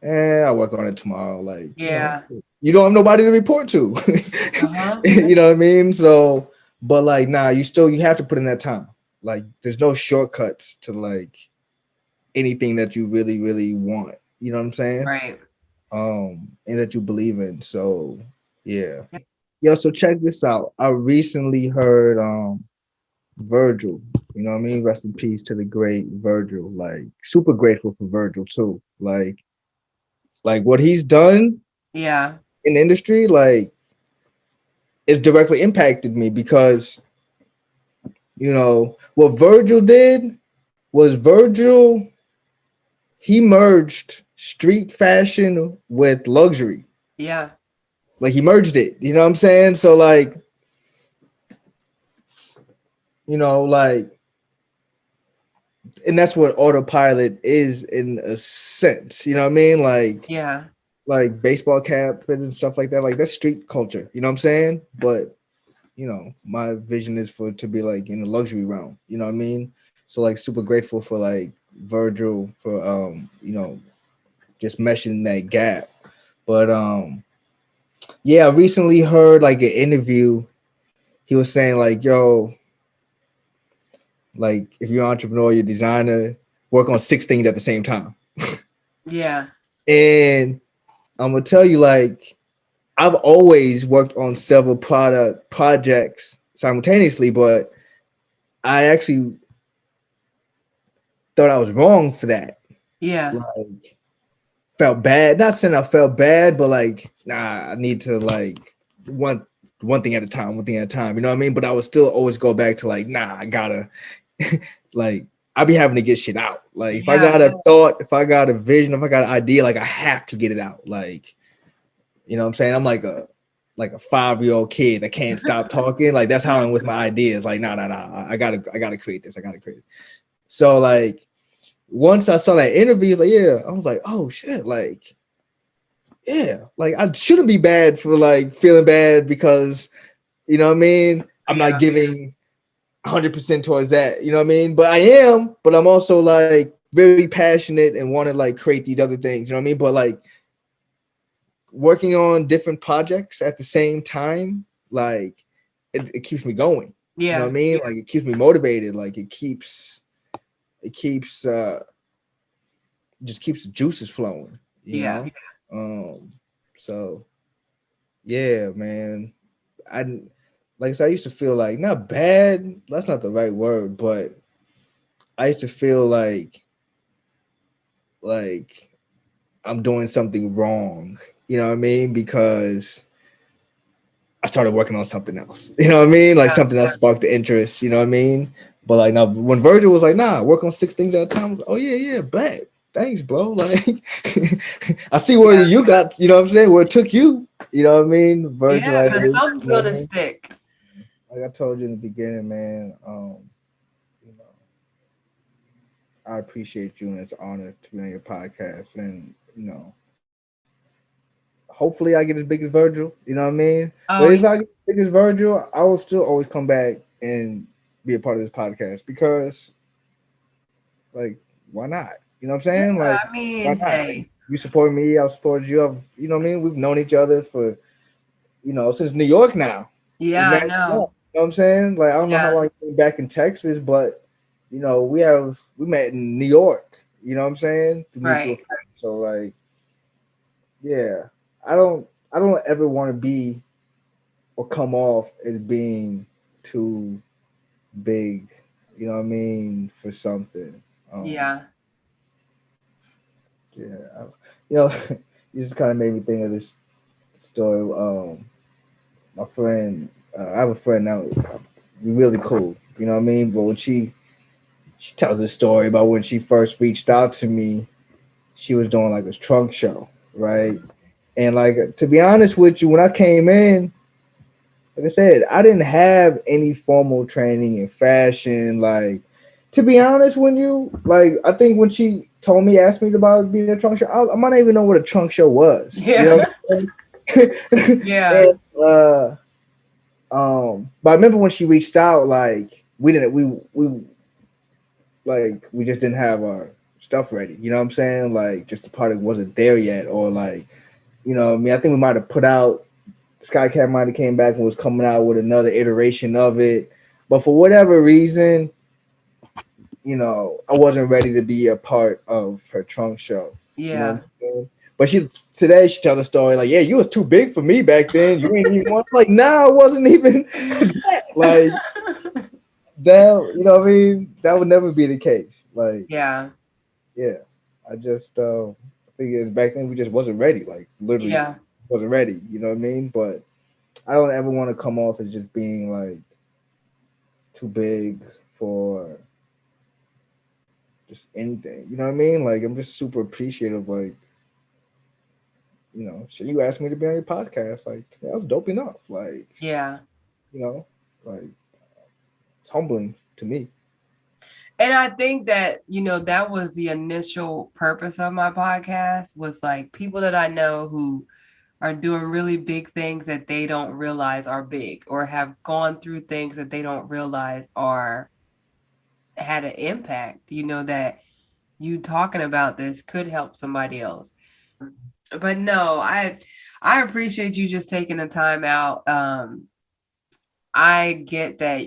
Speaker 2: I'll work on it tomorrow. Like,
Speaker 1: Yeah.
Speaker 2: you don't have nobody to report to.
Speaker 1: Uh-huh.
Speaker 2: You know what I mean? So, but like, nah, you have to put in that time. Like, there's no shortcuts to like anything that you really, really want. You know what I'm saying?
Speaker 1: Right.
Speaker 2: And that you believe in. So, yeah. Yo, so check this out. I recently heard Virgil. You know what I mean? Rest in peace to the great Virgil. Like super grateful for Virgil too. Like what he's done
Speaker 1: Yeah.
Speaker 2: in the industry, like it's directly impacted me because what Virgil did was he merged street fashion with luxury.
Speaker 1: Yeah.
Speaker 2: Like he merged it. You know what I'm saying? So like and that's what Autopilot is in a sense. You know what I mean?
Speaker 1: Yeah.
Speaker 2: Like baseball cap and stuff like that. Like that's street culture. You know what I'm saying? But my vision is for it to be like in the luxury realm. You know what I mean? So like super grateful for like Virgil for just meshing that gap. But yeah, I recently heard like an interview. He was saying like, yo, like if you're an entrepreneur, you're a designer, work on 6 things at the same time.
Speaker 1: Yeah.
Speaker 2: And I'm gonna tell you, like, I've always worked on several product projects simultaneously, but I actually thought I was wrong for that.
Speaker 1: Yeah.
Speaker 2: Like, felt bad. Not saying I felt bad, but like, nah, I need to like one thing at a time, one thing at a time. You know what I mean? But I would still always go back to like, nah, I gotta like I be having to get shit out. Like if I
Speaker 1: Yeah.
Speaker 2: got a thought, if I got a vision, if I got an idea, like I have to get it out. Like, you know what I'm saying? I'm like a 5-year-old kid that can't stop talking. Like that's how I'm with my ideas. Like, nah. I gotta create this. I gotta create it. So like once I saw that interview, like, yeah, I was like, oh shit, like, yeah, like I shouldn't be bad for like feeling bad because you know what I mean? I'm not
Speaker 1: Yeah.
Speaker 2: giving 100% towards that, you know what I mean? But I am, but I'm also like very passionate and want to like create these other things, you know what I mean? But like working on different projects at the same time, like it keeps me going. You know what I
Speaker 1: Yeah.
Speaker 2: mean? Like it keeps me motivated. Like it keeps just keeps the juices flowing, you
Speaker 1: Yeah.
Speaker 2: know? Um so yeah, man. I like I said, I used to feel like not bad. That's not the right word, but I used to feel like I'm doing something wrong. You know what I mean? Because I started working on something else. You know what I mean? Like
Speaker 1: Yeah.
Speaker 2: something else sparked the interest. You know what I mean? But like now, when Virgil was like, "Nah, work on 6 things at a time," I was like, "Oh yeah, yeah, bet. Thanks, bro." Like, I see where
Speaker 1: Yeah.
Speaker 2: you got. You know what I'm saying? Where it took you. You know what I mean? Virgil,
Speaker 1: Yeah,
Speaker 2: like,
Speaker 1: because
Speaker 2: you
Speaker 1: something's
Speaker 2: know what I
Speaker 1: gonna
Speaker 2: mean?
Speaker 1: stick.
Speaker 2: Like I told you in the beginning, man. You know, I appreciate you, and it's an honor to be on your podcast. And hopefully, I get as big as Virgil. You know what I mean? But
Speaker 1: Oh,
Speaker 2: if I get as big as Virgil, I will still always come back and be a part of this podcast because, like, why not? You know what I'm
Speaker 1: yeah.
Speaker 2: saying? Like,
Speaker 1: I
Speaker 2: why
Speaker 1: mean,
Speaker 2: not? Like,
Speaker 1: hey.
Speaker 2: you support me, I'll support you. You know what I mean? We've known each other for, since New York now. We
Speaker 1: Yeah, I
Speaker 2: met. You
Speaker 1: know.
Speaker 2: know what I'm saying? Like, I don't know how
Speaker 1: Yeah.
Speaker 2: long you've been back in Texas, but we met in New York. You know what I'm saying? To meet through a
Speaker 1: Right.
Speaker 2: friend. So like, yeah, I don't ever want to be or come off as being too big. You know what I mean for something. Um,
Speaker 1: Yeah.
Speaker 2: yeah, you know, you just kind of made me think of this story. My friend, I have a friend now. We really cool. You know what I mean? But when she tells a story about when she first reached out to me, she was doing like this trunk show, right? And like to be honest with you, when I came in, like I said, I didn't have any formal training in fashion. Like, to be honest, I think when she told me, asked me about being a trunk show, I might not even know what a trunk show was. You know
Speaker 1: Yeah.
Speaker 2: what I'm saying?
Speaker 1: Yeah.
Speaker 2: And but I remember when she reached out, like we just didn't have our stuff ready. You know what I'm saying? Like, just the product wasn't there yet, or like, I mean, I think we might have put out Skycat might have came back and was coming out with another iteration of it. But for whatever reason, I wasn't ready to be a part of her trunk show. You know what
Speaker 1: Yeah.
Speaker 2: I'm saying? But she tell the story like, yeah, you was too big for me back then. You ain't even want like nah, I wasn't even that. Like that, you know what I mean? That would never be the case. Like,
Speaker 1: Yeah.
Speaker 2: yeah. I just I think it's back then we just wasn't ready. Like literally
Speaker 1: Yeah.
Speaker 2: wasn't ready. You know what I mean? But I don't ever want to come off as just being like too big for just anything. You know what I mean? Like I'm just super appreciative. Like shit, you asked me to be on your podcast. Like that was dope enough. Like
Speaker 1: Yeah.
Speaker 2: you know, like it's humbling to me.
Speaker 1: And I think that, that was the initial purpose of my podcast was like people that I know who are doing really big things that they don't realize are big or have gone through things that they don't realize are had an impact, that you talking about this could help somebody else. But no, I appreciate you just taking the time out. I get that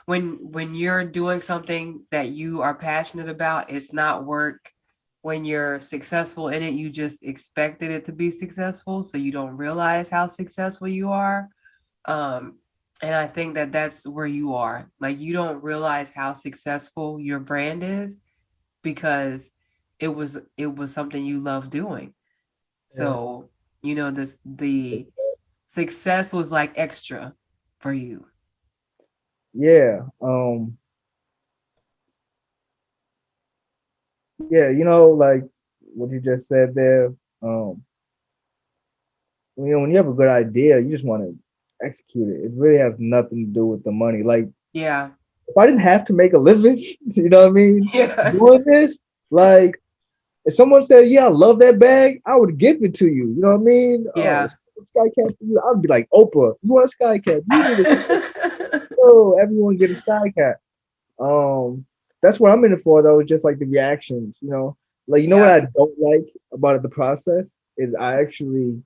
Speaker 1: when you're doing something that you are passionate about, it's not work. When you're successful in it, you just expected it to be successful, so you don't realize how successful you are. Um, and I think that that's where you are. Like you don't realize how successful your brand is because it was something you love doing.
Speaker 2: Yeah.
Speaker 1: So, the success was like extra for you.
Speaker 2: Yeah. Yeah. Like what you just said there. Um. When you have a good idea, you just want to execute it. It really has nothing to do with the money. Like
Speaker 1: Yeah.
Speaker 2: if I didn't have to make a living, you know what I mean,
Speaker 1: Yeah.
Speaker 2: doing this, like if someone said, "Yeah, I love that bag," I would give it to you. You know what I mean? Oh,
Speaker 1: Yeah.
Speaker 2: sky cap for you. I'd be like, Oprah, you want a sky cap? You need a oh, everyone get a sky cap. Um, that's what I'm in it for though. Just like the reactions, like what
Speaker 1: Yeah.
Speaker 2: I don't like about the process is I actually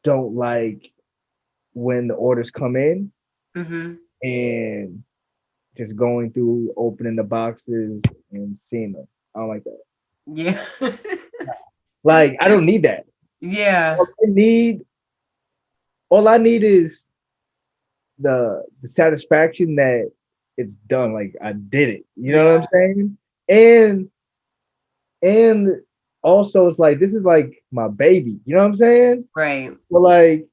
Speaker 2: don't like when the orders come in
Speaker 1: Mhm.
Speaker 2: and just going through opening the boxes and seeing them. I don't like that.
Speaker 1: Yeah.
Speaker 2: Like I don't need that.
Speaker 1: Yeah.
Speaker 2: All I need all I need is the satisfaction that it's done. Like I did it. You know what I'm
Speaker 1: Yeah.
Speaker 2: saying? And and also it's like this is like my baby. You know what I'm saying?
Speaker 1: Right.
Speaker 2: But like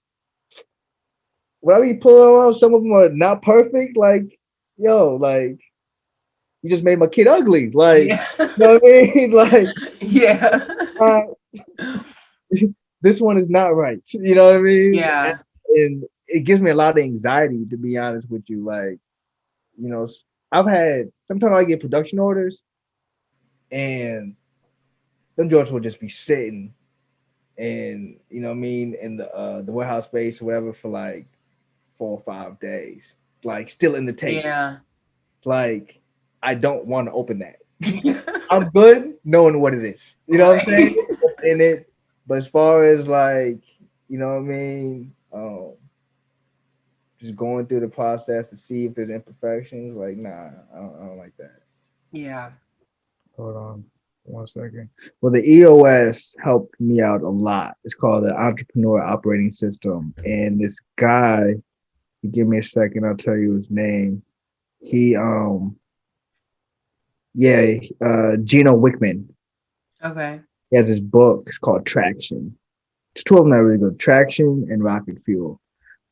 Speaker 2: when I be pulling around, some of them are not perfect. Like, yo, like you just made my kid ugly. Like,
Speaker 1: Yeah.
Speaker 2: you know what I mean? Like,
Speaker 1: Yeah.
Speaker 2: uh, this one is not right. You know what I mean?
Speaker 1: Yeah.
Speaker 2: And it gives me a lot of anxiety to be honest with you. Like, you know, I've had sometimes I get production orders and them joints will just be sitting and you know what I mean in the warehouse space or whatever for like 4 or 5 days, like still in the tape.
Speaker 1: Yeah.
Speaker 2: Like I don't want to open that. I'm good knowing what it is. You know what I'm saying?
Speaker 1: Right.
Speaker 2: What's in it. But as far as like, you know what I mean, just going through the process to see if there's imperfections, like nah, I don't like that.
Speaker 1: Yeah.
Speaker 2: Hold on 1 second. Well, the EOS helped me out a lot. It's called the Entrepreneur Operating System. And this guy, if you give me a second, I'll tell you his name. He yeah, Gino Wickman.
Speaker 1: Okay.
Speaker 2: He has this book, it's called Traction. It's two of them that are really good. Traction and Rocket Fuel.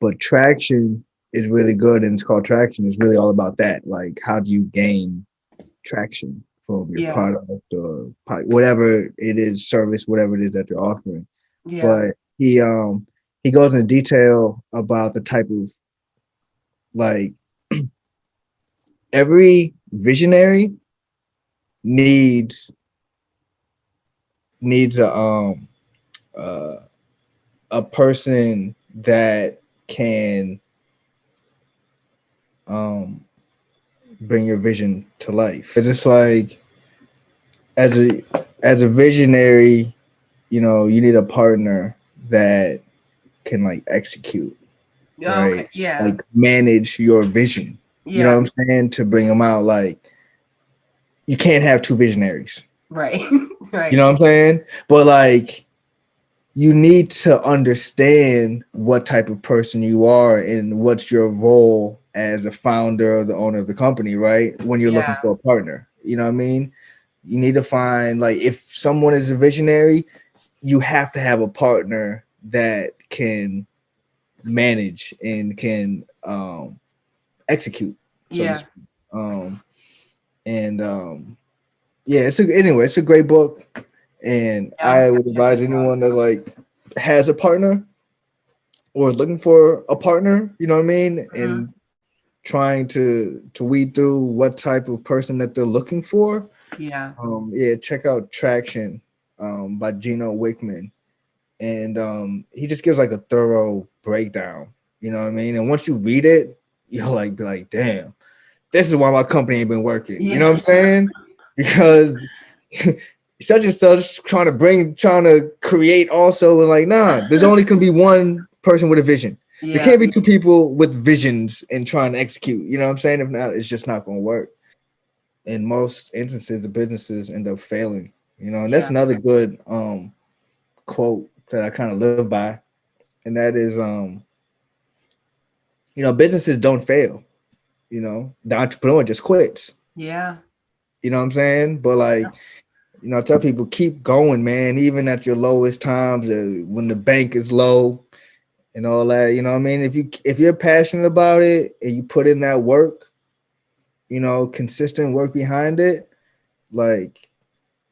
Speaker 2: But Traction is really good and it's called Traction. It's really all about that. Like how do you gain traction from your
Speaker 1: Yeah.
Speaker 2: product or whatever it is, service, whatever it is that you're offering.
Speaker 1: Yeah.
Speaker 2: But he goes into detail about the type of like every visionary needs needs uh, a person that can um bring your vision to life. It's just like as a as a visionary, you know, you need a partner that can like execute,
Speaker 1: Yeah.
Speaker 2: right?
Speaker 1: Okay. Yeah.
Speaker 2: Like manage your vision. You know
Speaker 1: Yeah.
Speaker 2: what I'm saying? To bring them out, like you can't have two visionaries.
Speaker 1: Right.
Speaker 2: You
Speaker 1: Right.
Speaker 2: know what I'm saying? But like you need to understand what type of person you are and what's your role as a founder or the owner of the company, right? When you're looking
Speaker 1: Yeah.
Speaker 2: for a partner. You know what I mean? You need to find like if someone is a visionary, you have to have a partner that can manage and can execute, so to
Speaker 1: Yeah.
Speaker 2: speak. And yeah, it's a great book, and
Speaker 1: Yeah. I'm
Speaker 2: I
Speaker 1: gonna
Speaker 2: would
Speaker 1: check
Speaker 2: advise
Speaker 1: it out.
Speaker 2: anyone that like has a partner or looking for a partner, you know what I mean,
Speaker 1: Hmm.
Speaker 2: and trying to weed through what type of person that they're looking for.
Speaker 1: Yeah.
Speaker 2: Yeah, check out Traction by Gino Wickman, and he just gives like a thorough breakdown. You know what I mean? And once you read it, you'll like be like, damn, this is why my company ain't been working. You know
Speaker 1: Yeah.
Speaker 2: what I'm saying? Because such and such trying to create also, and like, nah, there's only gonna be one person with a vision. There
Speaker 1: Yeah.
Speaker 2: can't be two people with visions and trying to execute. You know what I'm saying? If not, it's just not gonna work. In most instances, the businesses end up failing. You know, and that's
Speaker 1: Yeah.
Speaker 2: another good quote that I kind of live by, and that is you know, businesses don't fail. You know, the entrepreneur just quits.
Speaker 1: Yeah.
Speaker 2: You know what I'm saying? But like, you know, I tell people keep going, man, even at your lowest times, when the bank is low and all that. You know what I mean? If you're passionate about it and you put in that work, you know, consistent work behind it, like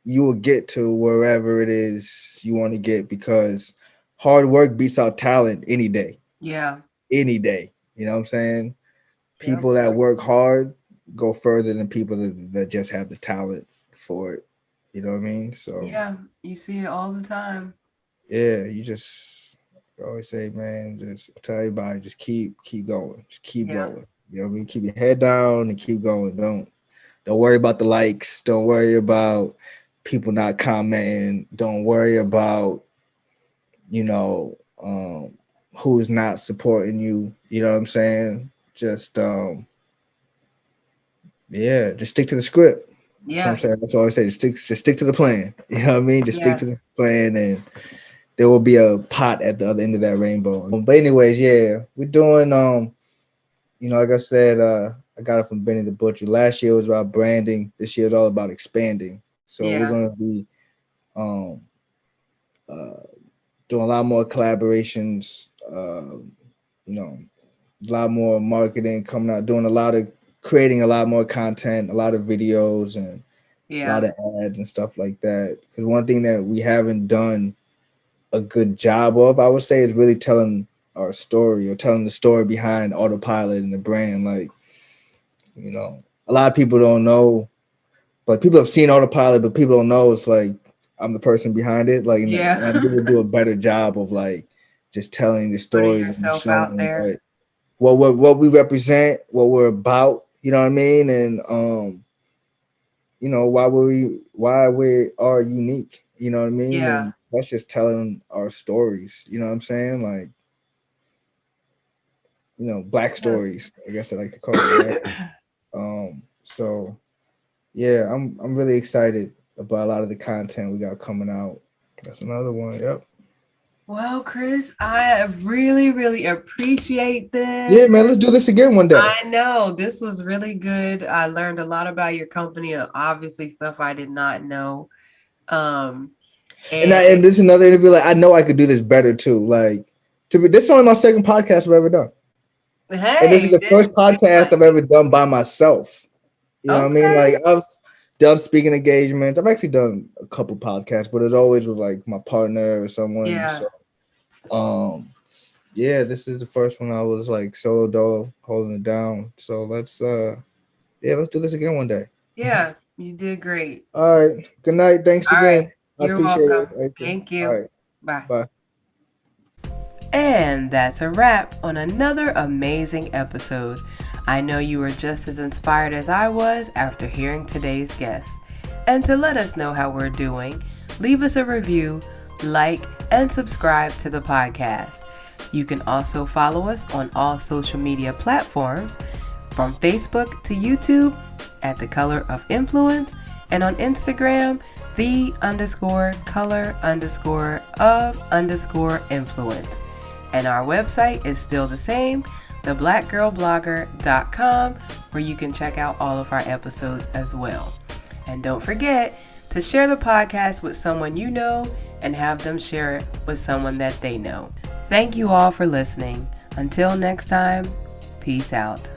Speaker 2: you will get to wherever it is you want to get because hard work beats out talent any day.
Speaker 1: Yeah.
Speaker 2: Any day. You know what I'm saying?
Speaker 1: Yep.
Speaker 2: People that work hard go further than people that just have the talent for it. You know what I mean? So
Speaker 1: Yeah. You see it all the time.
Speaker 2: yeah, you just always say, man, just tell everybody, just keep going, just keep
Speaker 1: Yeah.
Speaker 2: going. You know what I mean? Keep your head down and keep going. Don't worry about the likes. Don't worry about people not commenting. Don't worry about you know who's not supporting you. You know what I'm saying? Just yeah, just stick to the script. That's what I'm
Speaker 1: Yeah.
Speaker 2: saying. That's what I always say. Just stick to the plan. You know what I mean? Just stick
Speaker 1: Yeah.
Speaker 2: to the plan and there will be a pot at the other end of that rainbow. But anyways, yeah, we're doing like I said, I got it from Benny the Butcher. Last year was about branding. This year is all about expanding. So we're gonna be um doing a lot more collaborations, a lot more marketing coming out, creating a lot more content, a lot of videos and a lot of ads and stuff like that. Because one thing that we haven't done a good job of, I would say, is really telling our story, or telling the story behind Autopilot and the brand. Like, a lot of people don't know, but people have seen Autopilot, but people don't know it's like I'm the person behind it. Like, and I need to do a better job of like just telling the stories and showing what we represent, what we're about. You know what I mean? And why we are unique. You know what I mean?
Speaker 1: Yeah.
Speaker 2: And that's just telling our stories. You know what I'm saying? Like, Black stories, I guess I like to call it. Right? So yeah, I'm really excited about a lot of the content we got coming out. That's another one. Yep.
Speaker 1: Well, Chris, I really, really appreciate this.
Speaker 2: Yeah, man, let's do this again one day.
Speaker 1: I know this was really good. I learned a lot about your company, obviously stuff I did not know. And
Speaker 2: this is another interview. Like, I know I could do this better too. Like, this is only my second podcast I've ever done.
Speaker 1: Hey,
Speaker 2: and this is the first podcast I've ever done by myself. You know what I mean? Like, I've done speaking engagements. I've actually done a couple podcasts, but it always was like my partner or someone.
Speaker 1: Yeah.
Speaker 2: So, this is the first one I was like solo dolo holding it down. So let's do this again one day.
Speaker 1: Yeah, you did great.
Speaker 2: All right. Good night. Thanks again.
Speaker 1: Right. You're welcome. It. Thank you.
Speaker 2: All right.
Speaker 1: Bye.
Speaker 2: Bye.
Speaker 1: And that's a wrap on another amazing episode. I know you were just as inspired as I was after hearing today's guest. And to let us know how we're doing, leave us a review, like, and subscribe to the podcast. You can also follow us on all social media platforms, from Facebook to YouTube at The Color of Influence, and on Instagram, the_color_of_influence. And our website is still the same, theblackgirlblogger.com, where you can check out all of our episodes as well. And don't forget to share the podcast with someone you know and have them share it with someone that they know. Thank you all for listening. Until next time, peace out.